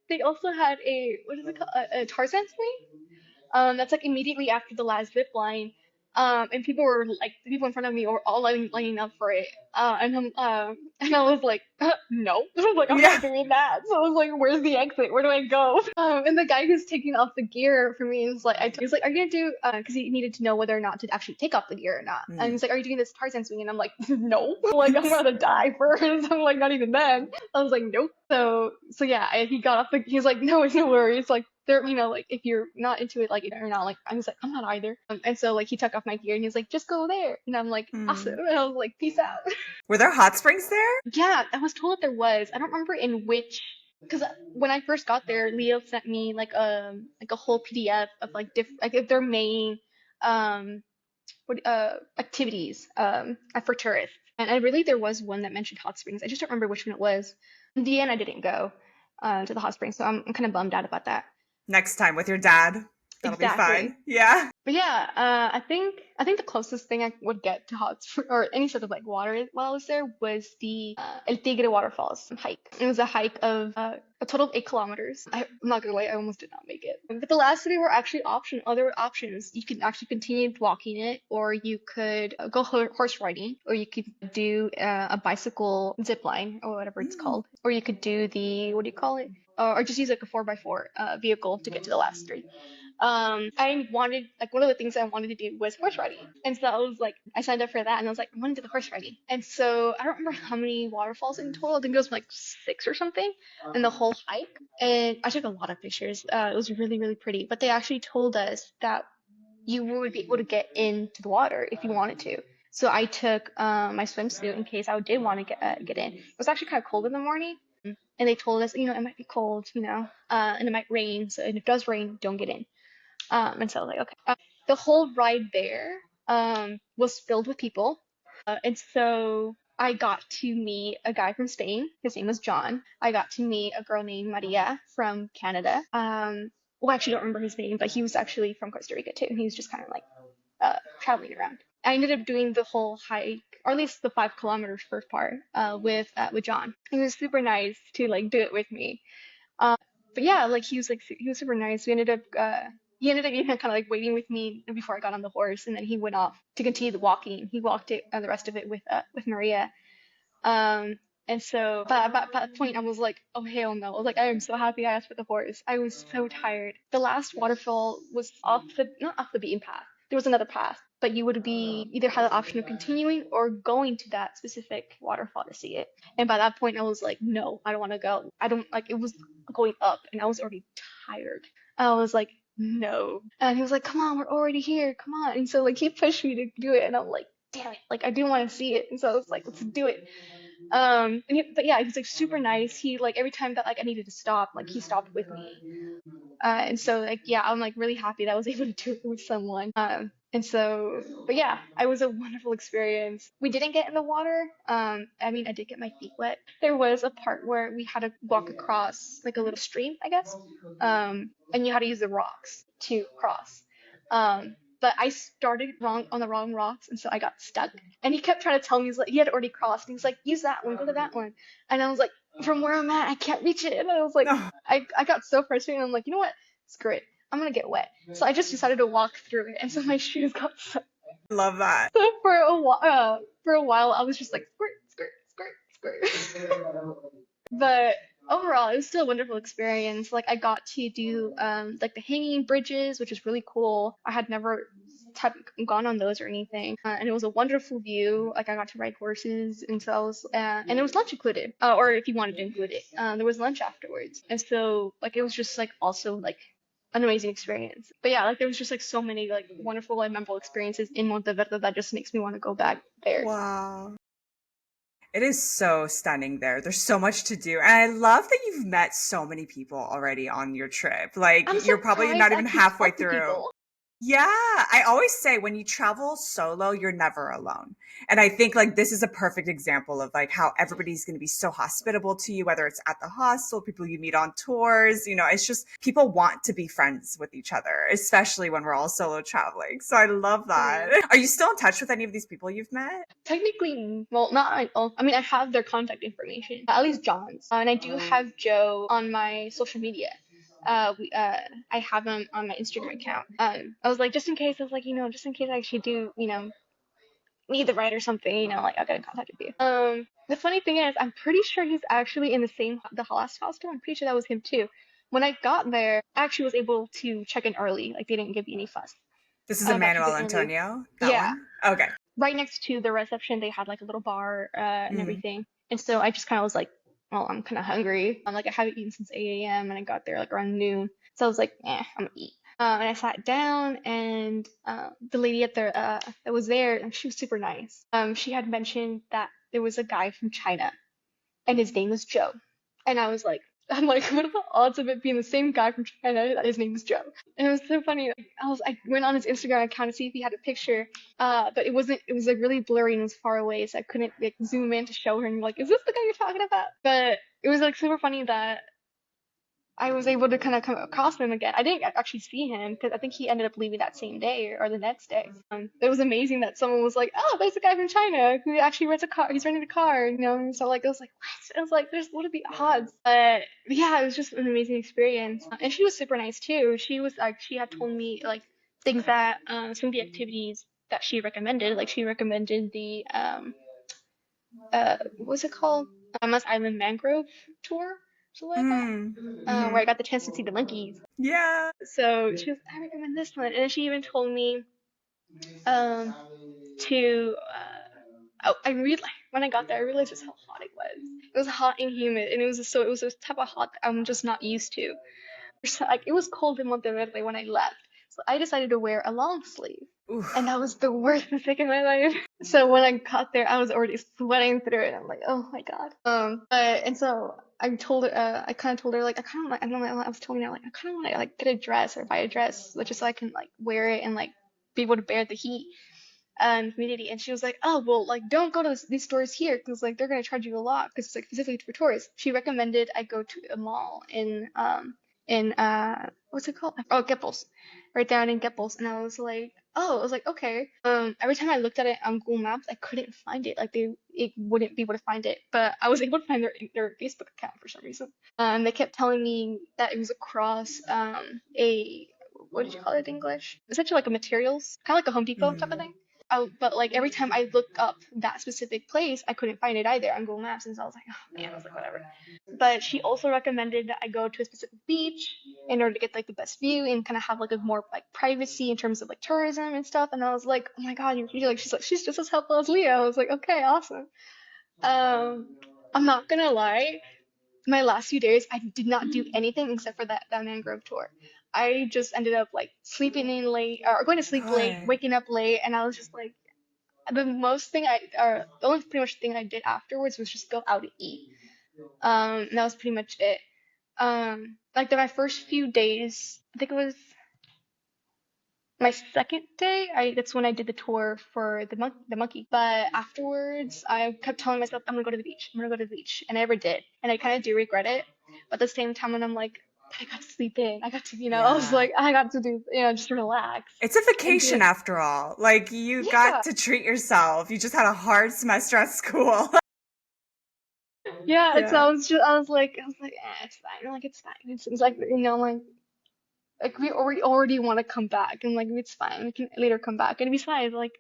A: they also had a what is it called? A Tarzan swing. That's like immediately after the last zip line. And people were like, the people in front of me were all lining up for it. And I was like, no, I was like, I'm
B: Yeah.
A: not doing that. So I was like, where's the exit? Where do I go? And the guy who's taking off the gear for me is like, he's like, are you gonna do? Because he needed to know whether or not to actually take off the gear or not. And
B: Mm.
A: he's like, are you doing this Tarzan swing? And I'm like, no, like I'm gonna die first. I'm like, not even then. I was like, nope. So yeah, he got off the. He's like, no, it's no worries. Like there, like if you're not into it, like you're not like. I was like, I'm not either. And so like he took off my gear and he's like, just go there. And I'm like, awesome.
B: Mm.
A: And I was like, peace out.
B: Were there hot springs there?
A: Yeah, I was told that there was. I don't remember in which. Because when I first got there, Leo sent me like a whole PDF of like like their main um activities for tourists. And I really there was one that mentioned hot springs. I just don't remember which one it was. In the end, I didn't go to the hot springs, so I'm kind of bummed out about that.
B: Next time with your dad. That'll be
A: Exactly.
B: fine. Yeah.
A: But yeah, I think the closest thing I would get to hot spring or any sort of like water while I was there was the El Tigre waterfalls hike. It was a hike of a total of 8 kilometers. I'm not gonna lie, I almost did not make it. But the last three were actually other options. You could actually continue walking it, or you could go horse riding, or you could do a bicycle zip line or whatever it's
B: Mm.
A: called, or you could do the what do you call it? Or just use like a 4x4 vehicle to get to the last three. I wanted like one of the things I wanted to do was horse riding, and so I was like, I signed up for that, and I was like, I want to do the horse riding, and so I don't remember how many waterfalls in total. I think it was like six or something, in the whole hike, and I took a lot of pictures. It was really really pretty, but they actually told us that you would be able to get into the water if you wanted to. So I took my swimsuit in case I did want to get in. It was actually kind of cold in the morning, and they told us, it might be cold, and it might rain. So and if it does rain, don't get in. And so I was like, okay. The whole ride there was filled with people. And so I got to meet a guy from Spain. His name was John. I got to meet a girl named Maria from Canada. Well, I actually don't remember his name, but he was actually from Costa Rica too. He was just kind of like traveling around. I ended up doing the whole hike, or at least the 5 kilometers first part, with John. He was super nice to like do it with me. But yeah, like he was super nice. He ended up even kind of like waiting with me before I got on the horse, and then he went off to continue the walking. He walked it the rest of it with Maria. Um, and so, but at that point, I was like, oh hell no! I was like, I am so happy I asked for the horse. I was so tired. The last waterfall was not off the beaten path. There was another path, but you would be either had the option of continuing or going to that specific waterfall to see it. And by that point, I was like, no, I don't want to go. I don't like it was going up, and I was already tired. I was like, no. And he was like, come on, we're already here. Come on. And so like he pushed me to do it, and I'm like, damn it, like I do want to see it. And so I was like, let's do it. But yeah, he's like super nice. He like every time that like I needed to stop, like he stopped with me. And so like yeah, I'm like really happy that I was able to do it with someone. But yeah, it was a wonderful experience. We didn't get in the water. I mean, I did get my feet wet. There was a part where we had to walk across like a little stream, I guess. And you had to use the rocks to cross. But I started wrong on the wrong rocks, and so I got stuck. And he kept trying to tell me, he's like, he had already crossed. And he's like, use that one, go to that one. And I was like, from where I'm at, I can't reach it. And I was like,
B: Oh,
A: I got so frustrated. I'm like, you know what? Screw it. I'm gonna get wet. So I just decided to walk through it, and so my shoes got soaked.
B: I love that.
A: So for a while, I was just like squirt, squirt, squirt, squirt. But overall, it was still a wonderful experience. Like I got to do like the hanging bridges, which is really cool. I had never had gone on those or anything, and it was a wonderful view. Like I got to ride horses, and so I was, and it was lunch included, or if you wanted to include it, there was lunch afterwards. And so like it was just like also like an amazing experience. But yeah, like there was just like so many like wonderful and memorable experiences in Monteverde that just makes me want to go back there.
B: Wow. It is so stunning there. There's so much to do. And I love that you've met so many people already on your trip. Like,
A: I'm
B: you're probably
A: surprised
B: not
A: I
B: even
A: keep
B: halfway
A: up with
B: through.
A: people.
B: Yeah, I always say when you travel solo, you're never alone. And I think like this is a perfect example of like how everybody's going to be so hospitable to you, whether it's at the hostel, people you meet on tours, it's just people want to be friends with each other, especially when we're all solo traveling. So I love that.
A: Mhm.
B: Are you still in touch with any of these people you've met?
A: Technically, well, not all. I mean, I have their contact information, at least John's, and I do have Joe on my social media. I have him on my Instagram account. I was like, just in case, I was like, just in case I actually do, need the ride or something, like I'll get in contact with you. The funny thing is, I'm pretty sure he's actually in the last hostel. I'm pretty sure that was him too. When I got there, I actually was able to check in early. Like they didn't give me any fuss
B: This is
A: about
B: Emmanuel
A: checking early.
B: Antonio, that
A: Yeah,
B: one? Okay.
A: right next to the reception, they had like a little bar and
B: Mhm.
A: everything. And so I just kind of was like, well, I'm kind of hungry. I'm like, I haven't eaten since 8 a.m. and I got there like around noon. So I was like, I'm gonna eat. And I sat down, and the lady that was there, and she was super nice. She had mentioned that there was a guy from China, and his name was Joe. And I'm like, what are the odds of it being the same guy from China that his name is Joe? And it was so funny. Like, I went on his Instagram account to see if he had a picture, but it wasn't. It was like really blurry and it was far away, so I couldn't like zoom in to show her. And like, is this the guy you're talking about? But it was like super funny that I was able to kind of come across him again. I didn't actually see him because I think he ended up leaving that same day or the next day. It was amazing that someone was like, "Oh, there's a guy from China who actually rents a car. He's renting a car," you know. And so like, I was like, "What?" I was like, "There's what are the odds?" But yeah, it was just an amazing experience. And she was super nice too. She was like, she had told me like things that some of the activities that she recommended. Like she recommended the what's it called? Must Island Mangrove Tour, something like that.
B: Mm.
A: Where I
B: Hmm.
A: got the chance to see the monkeys.
B: Yeah.
A: So she was, I recommend this one, and then she even told me um to oh, I realized when I got there, I realized just how hot it was. It was hot and humid, and it was this type of hot that I'm just not used to. So, like it was cold in Monteverde when I left, so I decided to wear a long sleeve, and
B: Oof.
A: that was the worst mistake in my life. So when I got there, I was already sweating through it. I'm like, oh my God. But and so I told her, I kind of told her like I kind of like I don't know, I was telling her like I kind of want to like get a dress or buy a dress, just so I can like wear it and like be able to bear the heat and humidity. And she was like, oh well, like don't go to these stores here because like they're gonna charge you a lot because it's like specifically for tourists. She recommended I go to a mall in what's it called? Oh, Gepels, right down in Gepels. And I was like, oh, I was like, okay. Every time I looked at it on Google Maps, I couldn't find it. Like it wouldn't be able to find it, but I was able to find their Facebook account for some reason. They kept telling me that it was across a what did you call it in English? Essentially like a materials, kind of like a Home Depot type of
B: Mm.
A: thing. But like every time I looked up that specific place, I couldn't find it either on Google Maps, and so I was like, oh man, I was like, whatever. But she also recommended that I go to a specific beach in order to get like the best view and kind of have like a more like privacy in terms of like tourism and stuff. And I was like, oh my God, you're like, she's just as helpful as Leo. I was like, okay, awesome. Um, I'm not gonna lie, my last few days I did not do anything except for that mangrove tour. I just ended up like sleeping in late or going to sleep late,
B: Good.
A: waking up late, and I was just like the most thing I or the only pretty much thing I did afterwards was just go out and eat. And that was pretty much it. Like my first few days, I think it was my second day. I That's when I did the tour for the monkey. But afterwards, I kept telling myself I'm gonna go to the beach. I'm gonna go to the beach, and I never did. And I kind of do regret it. But at the same time, when I'm like, I got to sleep in. I got to, I was
B: Yeah.
A: like, I got to do, just relax
B: It's a
A: and do
B: vacation
A: it.
B: after all. Like you
A: Yeah,
B: got to treat yourself. You just had a hard semester at school.
A: yeah. And so
B: Yeah.
A: I was like, it's fine. Like it's fine. It's like, like we already want to come back, and like it's fine. We can later come back. And besides, like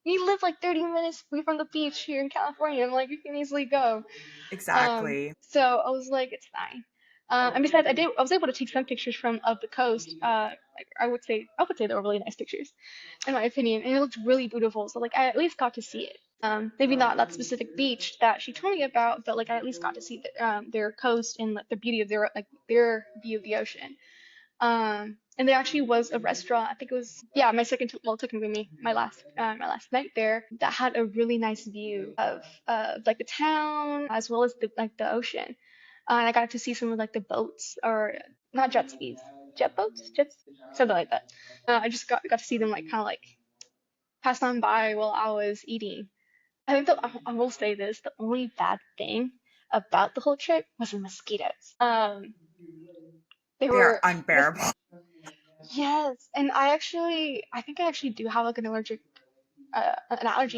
A: we live like 30 minutes away from the beach here in California, and like we can easily go.
B: Exactly.
A: So I was like, it's fine. And besides, I was able to take some pictures from of the coast. Like I would say they were really nice pictures, in my opinion, and it looked really beautiful. So like I at least got to see it. Maybe not that specific beach that she told me about, but like I at least got to see their coast and like, the beauty of their view of the ocean. And there actually was a restaurant. I think it was, yeah, my second, well, technically my last night there, that had a really nice view of like the town as well as the ocean. And I got to see some of like the boats or not jet skis, jet boats, jets, something like that. I just got to see them like kind of like pass on by while I was eating. I think I will say this: the only bad thing about the whole trip was the mosquitoes. They
B: They are
A: were this
B: unbearable.
A: Yes, and I think I actually do have like an allergy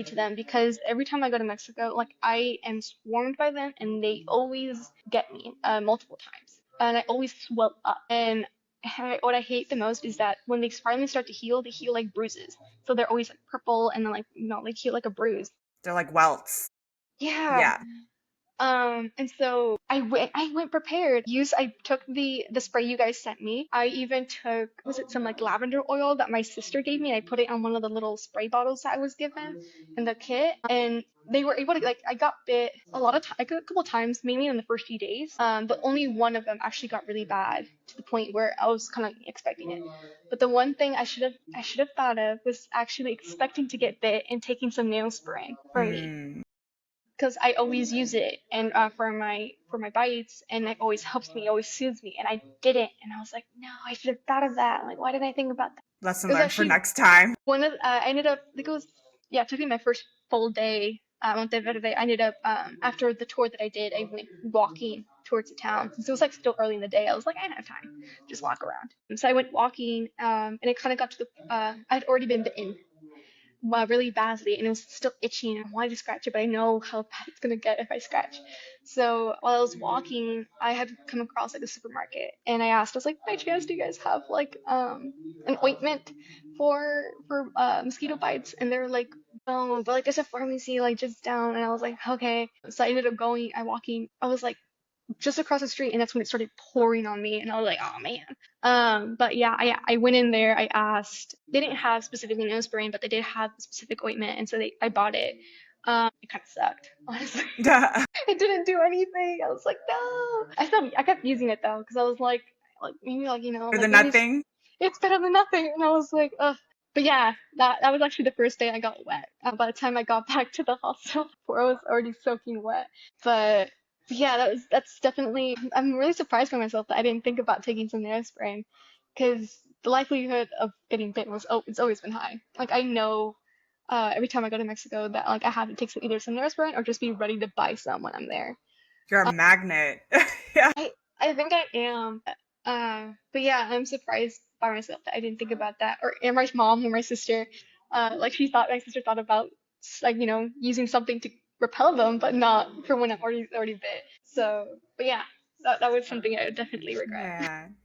A: to them because every time I go to Mexico, like I am swarmed by them, and they always get me multiple times, and I always swell up. And what I hate the most is that when they finally start to heal, they heal like bruises, so they're always like purple, and then like they heal like a bruise.
B: They're like welts.
A: Yeah,
B: Yeah.
A: and so I went prepared. I took the spray you guys sent me. I even took, was it some like lavender oil that my sister gave me, and I put it on one of the little spray bottles that I was given in the kit. And they were able to, like, I got bit a lot of time, like a couple times, mainly in the first few days. But only one of them actually got really bad to the point where I was kind of expecting it. But the one thing I should have thought of was actually expecting to get bit and taking some nail spray for me
B: Mm.
A: because I always use it and for my bites, and it always helps me, always soothes me, and I didn't, and I was like, no, I should have thought of that. Like, why didn't I think about that?
B: Lesson
A: It was
B: learned for
A: actually
B: next time.
A: one of I ended up, I think it was, yeah, it took me my first full day Monteverde. I ended up after the tour that I did, I went walking towards the town since it was like still early in the day. I was like, I have time, just walk around. And so I went walking, and it kind of got to the. I'd already been bitten really badly, and it was still itching. I wanted to scratch it, but I know how bad it's gonna get if I scratch. So while I was walking, I had come across like a supermarket, and I was like, by chance, do you guys have like an ointment for mosquito bites? And they were like, no, but like there's a pharmacy like just down. And I was like, okay. So I ended up going. I walking. I was like just across the street, and that's when it started pouring on me, and I was like, oh man. But yeah, I went in there. I asked. They didn't have specifically Neosporin, but they did have a specific ointment, and so I bought it. It kind of sucked, honestly. It didn't do anything. I was like, no. I kept using it though, because I was like maybe like
B: For the
A: like maybe
B: nothing.
A: it's better than nothing. And I was like, ugh. But yeah, that was actually the first day I got wet. By the time I got back to the hostel, I was already soaking wet. But yeah, that's definitely. I'm really surprised by myself that I didn't think about taking some Neosporin, because the likelihood of getting bitten it's always been high. Like I know, every time I go to Mexico that like I have to take either some Neosporin or just be ready to buy some when I'm there.
B: You're a magnet. Yeah.
A: I think I am. But yeah, I'm surprised by myself that I didn't think about that. Or my mom or my sister, like my sister thought about like using something to repel them, but not for when I'm already bit. So, but yeah, that was something I would definitely regret.
B: Man.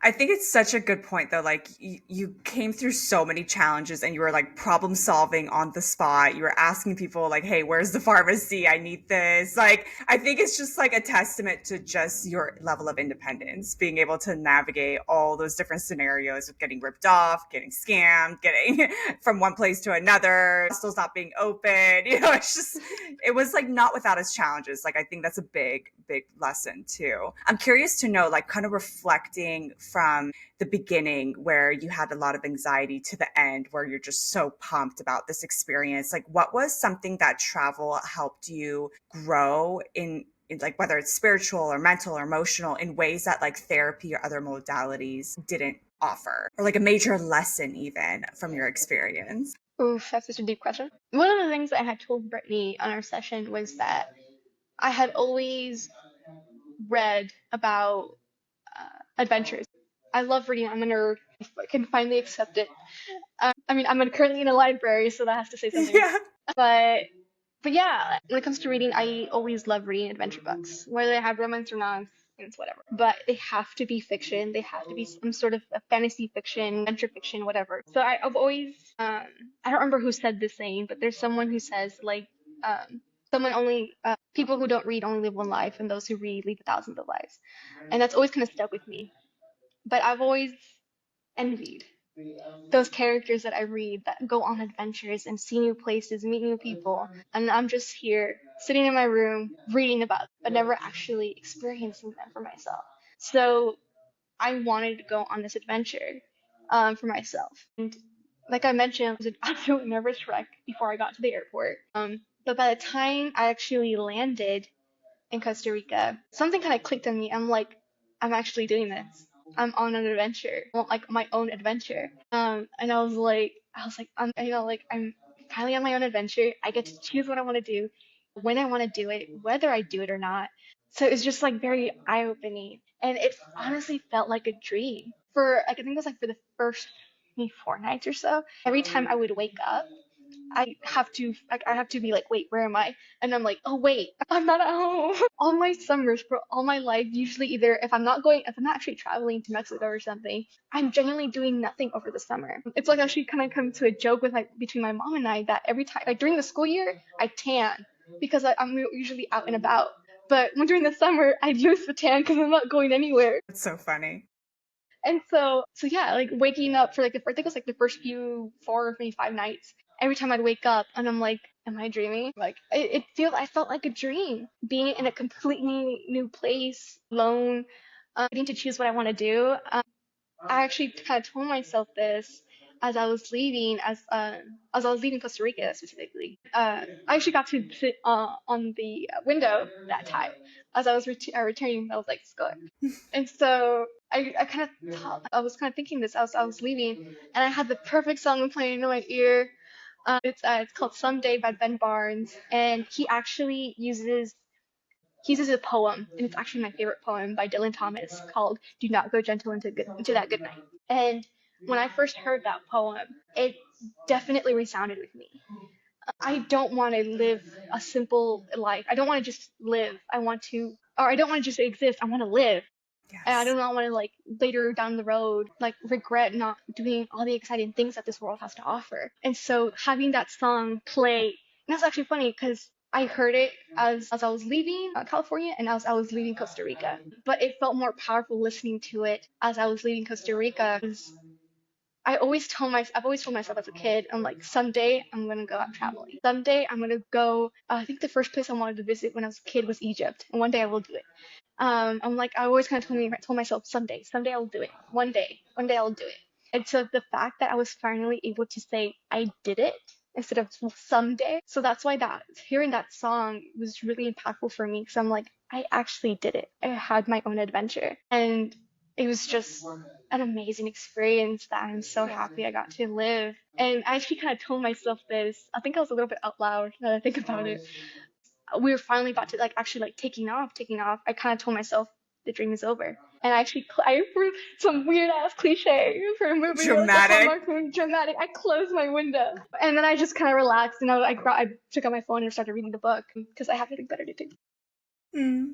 B: I think it's such a good point though. Like you came through so many challenges and you were like problem solving on the spot. You were asking people like, "Hey, where's the pharmacy? I need this." Like, I think it's just like a testament to just your level of independence, being able to navigate all those different scenarios of getting ripped off, getting scammed, getting from one place to another, hostels not being open. It's just it was like not without its challenges. Like I think that's a big lesson too. I'm curious to know, like, kind of reflecting from the beginning where you had a lot of anxiety to the end where you're just so pumped about this experience. Like, what was something that travel helped you grow in like whether it's spiritual or mental or emotional in ways that like therapy or other modalities didn't offer, or like a major lesson even from your experience?
A: Oof, that's such a deep question. One of the things I had told Brittany on our session was that I had always read about adventures. I love reading. I'm a nerd. I can finally accept it. I mean, currently in a library, so that has to say something.
B: Yeah.
A: But but yeah, when it comes to reading, I always love reading adventure books, whether they have romance or not. It's whatever. But they have to be fiction. They have to be some sort of a fantasy fiction, adventure fiction, whatever. So I've always, I don't remember who said this saying, but there's someone who says like, someone only, people who don't read only live one life, and those who read live thousands of lives. And that's always kind of stuck with me. But I've always envied those characters that I read that go on adventures and see new places, meet new people, and I'm just here sitting in my room reading about them, but never actually experiencing them for myself. So I wanted to go on this adventure, for myself. And like I mentioned, I was an absolute nervous wreck before I got to the airport. But by the time I actually landed in Costa Rica, something kind of clicked on me. I'm like, I'm actually doing this. I'm on an adventure, I want like my own adventure. And I'm finally on my own adventure. I get to choose what I want to do, when I want to do it, whether I do it or not. So it's just like very eye-opening, and it honestly felt like a dream. For like I think it was like for the first maybe 4 nights or so. Every time I would wake up, I have to be like, wait, where am I? And I'm like, oh wait, I'm not at home. All my summers for all my life, usually either if I'm not actually traveling to Mexico or something, I'm generally doing nothing over the summer. It's like actually kind of come to a joke with like between my mom and I that every time like during the school year I tan because I'm usually out and about. But when during the summer I lose the tan because I'm not going anywhere.
B: It's so funny.
A: And so yeah, like waking up for like I think it was like the first few 4 or maybe 5 nights. Every time I'd wake up and I'm like, am I dreaming? Like I felt like a dream, being in a completely new place, alone, getting to choose what I want to do. I actually kind of told myself this as I was leaving, as I was leaving Costa Rica specifically. I actually got to sit on the window that time as I was returning. I was like, "Let's go." And so I kind of thought, I was kind of thinking this as I was leaving, and I had the perfect song playing in my ear. It's called Someday by Ben Barnes, and he uses a poem, and it's actually my favorite poem by Dylan Thomas called "Do Not Go Gentle into That Good Night." And when I first heard that poem, it definitely resounded with me. I don't want to live a simple life. I don't want to just live. I don't want to just exist. I want to live. And I do
B: Yes.
A: not want to like later down the road like regret not doing all the exciting things that this world has to offer. And so having that song play, and that's actually funny because I heard it as I was leaving California and as I was leaving Costa Rica. But it felt more powerful listening to it as I was leaving Costa Rica. 'Cause I've always told myself as a kid, I'm like, someday I'm gonna go out traveling. Someday I'm gonna go. I think the first place I wanted to visit when I was a kid was Egypt, and one day I will do it. I'm like, I always kind of told myself, someday I'll do it. One day I'll do it. And so the fact that I was finally able to say I did it instead of someday, so that's why that hearing that song was really impactful for me because I'm like, I actually did it. I had my own adventure, and it was just an amazing experience that I'm so happy I got to live. And I actually kind of told myself this. I think I was a little bit out loud now that I think about it. We were finally about to like actually like taking off. I kind of told myself the dream is over. And I for some weird ass cliche for a movie or like a
B: Dramatic.
A: Hallmark movie, dramatic. I closed my window and then I just kind of relaxed and I took out my phone and started reading the book because I have nothing better to do.
B: Mm.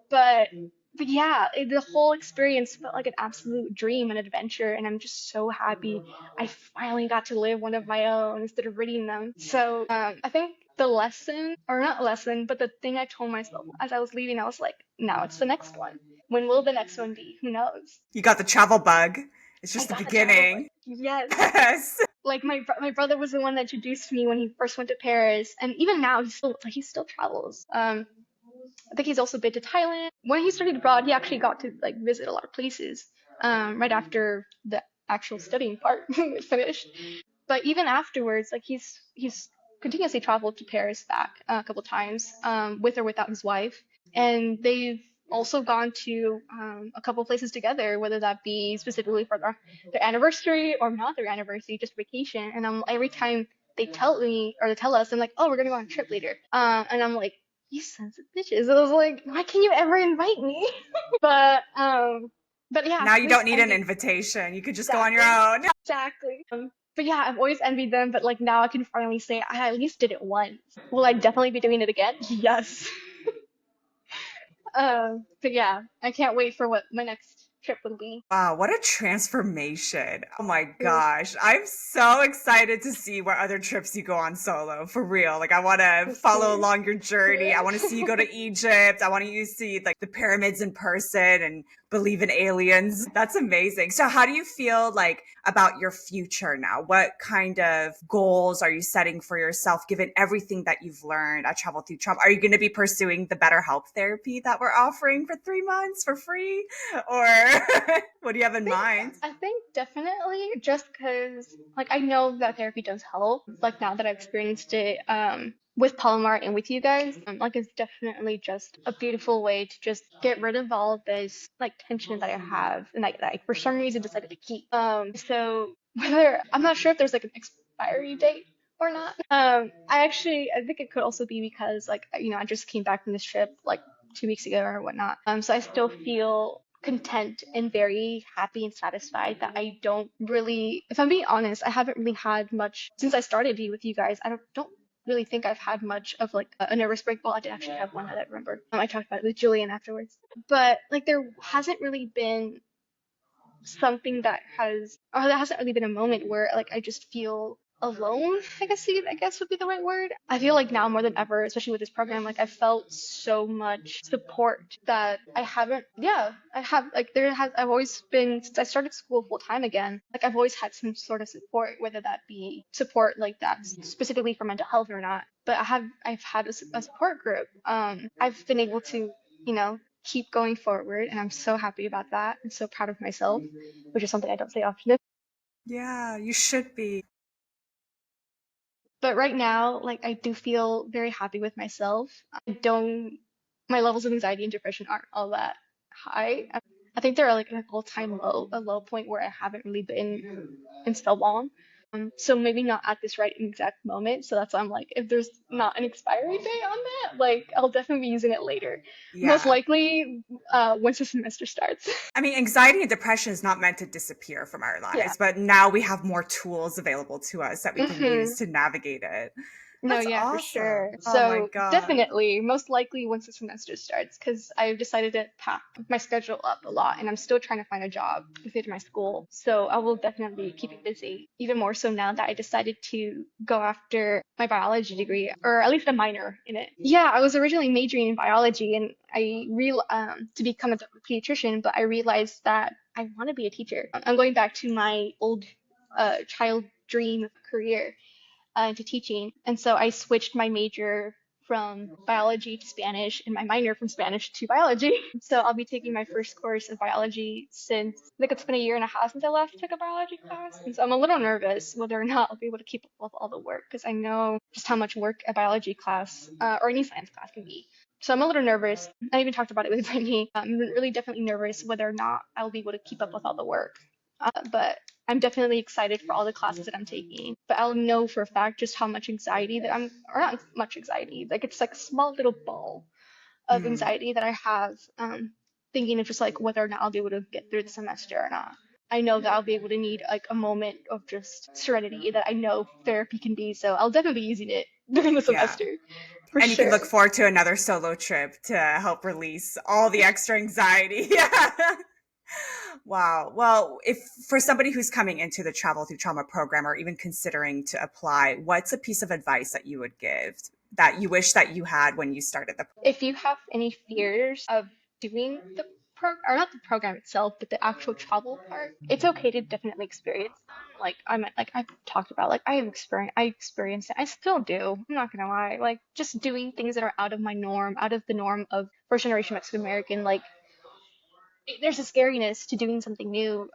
A: But but yeah, the whole experience felt like an absolute dream and adventure, and I'm just so happy I finally got to live one of my own instead of reading them. So I think the lesson, or not lesson, but the thing I told myself as I was leaving, I was like, now it's the next one. When will the next one be? Who knows?
B: You got the travel bug. It's
A: I
B: just the
A: got the travel bug.
B: beginning.
A: Yes.
B: Yes.
A: Like my brother was the one that introduced me when he first went to Paris, and even now he still travels. I think he's also been to Thailand. When he studied abroad, he actually got to like visit a lot of places. Right after the actual studying part was finished. But even afterwards, like he's continuously traveled to Paris back a couple times, with or without his wife, and they've also gone to a couple places together, whether that be specifically for their anniversary or not their anniversary, just vacation. And every time they tell me or they tell us, I'm like, oh, we're gonna go on a trip later. And I'm like, you sons of bitches. And I was like, why can you ever invite me? but um, but yeah,
B: Now
A: I've
B: you
A: always
B: don't need an
A: envied
B: invitation. You could just go on your
A: exactly,
B: own.
A: exactly. But yeah, I've always envied them. But like now, I can finally say I at least did it once. Will I definitely be doing it again? Yes. But yeah, I can't wait for what my next trip will be.
B: Wow, what a transformation. Oh my
A: True.
B: gosh. I'm so excited to see what other trips you go on solo. For real. Like I want to
A: The
B: follow
A: same.
B: along your journey. I want to see you go to Egypt. I want you to see like the pyramids in person and believe in aliens. That's amazing. So how do you feel like about your future now? What kind of goals are you setting for yourself given everything that you've learned at Travel Through Trauma? Are you going to be pursuing the BetterHelp therapy that we're offering for 3 months for free? Or what do you have in mind?
A: I think definitely just because like I know that therapy does help. Like now that I've experienced it with Palomar and with you guys, like it's definitely just a beautiful way to just get rid of all of this like tension that I have and like that I for some reason decided to keep. So whether I'm not sure if there's like an expiry date or not. I think it could also be because like I just came back from this trip like 2 weeks ago or whatnot. So I still feel content and very happy and satisfied that I don't really, if I'm being honest, I haven't really had much since I started being with you guys. I don't really think I've had much of like a nervous break. Well, I did actually have one that I remember. I talked about it with Julian afterwards, but like there hasn't really been something that hasn't really been a moment where like I just feel alone. I guess would be the right word. I feel like now more than ever, especially with this program, like I felt so much support that I haven't. Yeah, I have like I've always been since I started school full time again. Like I've always had some sort of support, whether that be support like that specifically for mental health or not. But I've had a support group. I've been able to keep going forward, and I'm so happy about that. I'm so proud of myself, which is something I don't say often.
B: Yeah, you should be.
A: But right now, like I do feel very happy with myself. My levels of anxiety and depression aren't all that high. I think they're like an all-time low, a low point where I haven't really been in so long. So maybe not at this right exact moment. So that's why I'm like, if there's not an expiry date on that, like I'll definitely be using it later. Most
B: Yeah.
A: likely, once the semester starts.
B: I mean, anxiety and depression is not meant to disappear from our
A: Yeah.
B: lives, but now we have more tools available to us that we can use
A: Hmm.
B: to navigate it.
A: No,
B: That's
A: yeah, for sure.
B: awesome. Oh my
A: So
B: God.
A: definitely, most likely once the semester starts, because I've decided to pack my schedule up a lot, and I'm still trying to find a job within my school. So I will definitely keep it busy, even more so now that I decided to go after my biology degree, or at least a minor in it. Yeah, I was originally majoring in biology, and I real to become a pediatrician, but I realized that I want to be a teacher. I'm going back to my old child dream career into teaching. And so I switched my major from biology to Spanish and my minor from Spanish to biology. So I'll be taking my first course of biology since I think it's been a year and a half since I last took a biology class. And so I'm a little nervous whether or not I'll be able to keep up with all the work because I know just how much work a biology class or any science class can be. So I'm a little nervous. I even talked about it with Brittany. I'm really definitely nervous whether or not I'll be able to keep up with all the work. But I'm definitely excited for all the classes that I'm taking. But I'll know for a fact just how much anxiety that or not much anxiety, like it's like a small little ball of
B: Hmm.
A: anxiety that I have, thinking of just like whether or not I'll be able to get through the semester or not. I know that I'll be able to need like a moment of just serenity that I know therapy can be. So I'll definitely be using it during the
B: Yeah.
A: semester for
B: And you can
A: sure.
B: look forward to another solo trip to help release all the extra anxiety. Yeah. Wow. Well, if for somebody who's coming into the travel through trauma program or even considering to apply, what's a piece of advice that you would give that you wish that you had when you started the
A: If you have any fears of doing the or not the program itself, but the actual travel part, it's okay to definitely experience them. Like like I've talked about, like I experienced it. I still do. I'm not gonna lie. Like just doing things that are out of my norm, out of the norm of first generation Mexican American. Like there's a scariness to doing something new,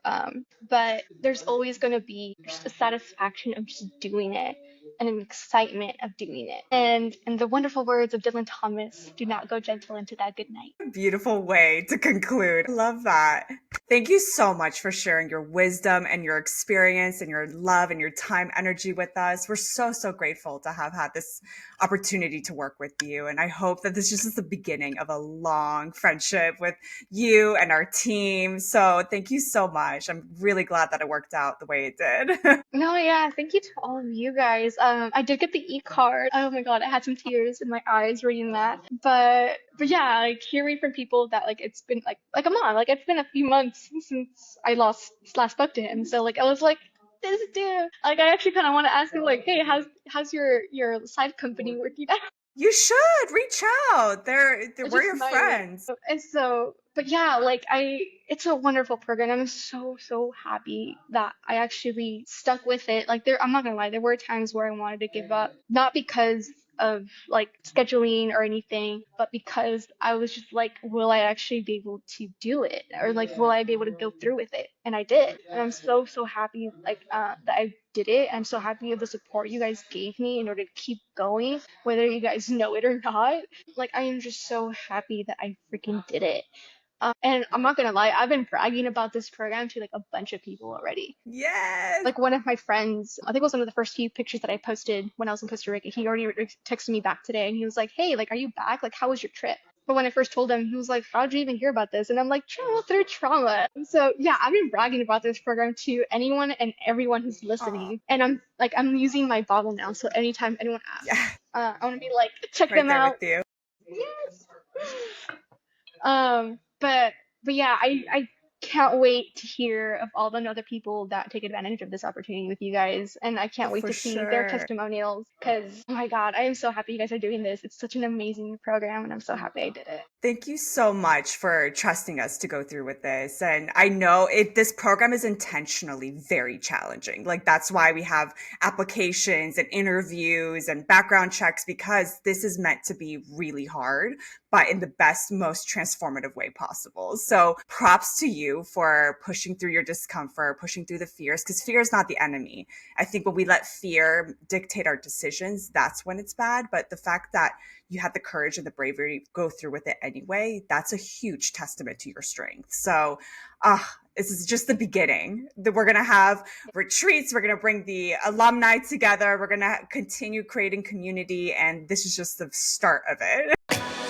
A: but there's always going to be just a satisfaction of just doing it and an excitement of doing it. And in the wonderful words of Dylan Thomas, do not go gentle into that good night.
B: beautiful way to conclude? I love that. Thank you so much for sharing your wisdom and your experience and your love and your time, energy with us. We're so, so grateful to have had this opportunity to work with you. And I hope that this is just the beginning of a long friendship with you and our team. So thank you so much. I'm really glad that it worked out the way it did.
A: No, yeah, thank you to all of you guys. I did get the e-card. Oh my God, I had some tears in my eyes reading that. But yeah, like hearing from people that like it's been like a month, like it's been a few months since I last spoke to him. So like I was like, this dude, like I actually kind of want to ask him like, hey, how's your side company working out?
B: You should reach out.
A: I
B: We're
A: just
B: your
A: might.
B: friends.
A: And so, but yeah, like it's a wonderful program. I'm so happy that I actually stuck with it. Like I'm not gonna lie, there were times where I wanted to give up, not because of like scheduling or anything, but because I was just like, will I actually be able to do it? Or like, will I be able to go through with it? And I did. And I'm so happy like that I did it. I'm so happy of the support you guys gave me in order to keep going, whether you guys know it or not. Like, I am just so happy that I freaking did it. And I'm not gonna lie, I've been bragging about this program to like a bunch of people already.
B: Yes.
A: Like one of my friends, I think it was one of the first few pictures that I posted when I was in Costa Rica. He already texted me back today, and he was like, "Hey, like, are you back? Like, how was your trip?" But when I first told him, he was like, "How'd you even hear about this?" And I'm like, "Trauma through trauma." And so yeah, I've been bragging about this program to anyone and everyone who's
B: Oh,
A: listening. And I'm using my bottle now, so anytime anyone asks,
B: yeah.
A: I want to be like, check
B: Right
A: them
B: there with
A: out.
B: you.
A: Yes. But yeah, I can't wait to hear of all the other people that take advantage of this opportunity with you guys, and I
B: Oh,
A: can't wait
B: for
A: to see their
B: sure.
A: testimonials. Because oh my God, I am so happy you guys are doing this. It's such an amazing program, and I'm so happy I did it.
B: Thank you so much for trusting us to go through with this. And I know this program is intentionally very challenging. Like that's why we have applications and interviews and background checks because this is meant to be really hard, but in the best, most transformative way possible. So props to you for pushing through your discomfort, pushing through the fears, because fear is not the enemy. I think when we let fear dictate our decisions, that's when it's bad. But the fact that you had the courage and the bravery to go through with it anyway, that's a huge testament to your strength. So, uh, This is just the beginning. We're going to have retreats. We're going to bring the alumni together. We're going to continue creating community. And this is just the start of it.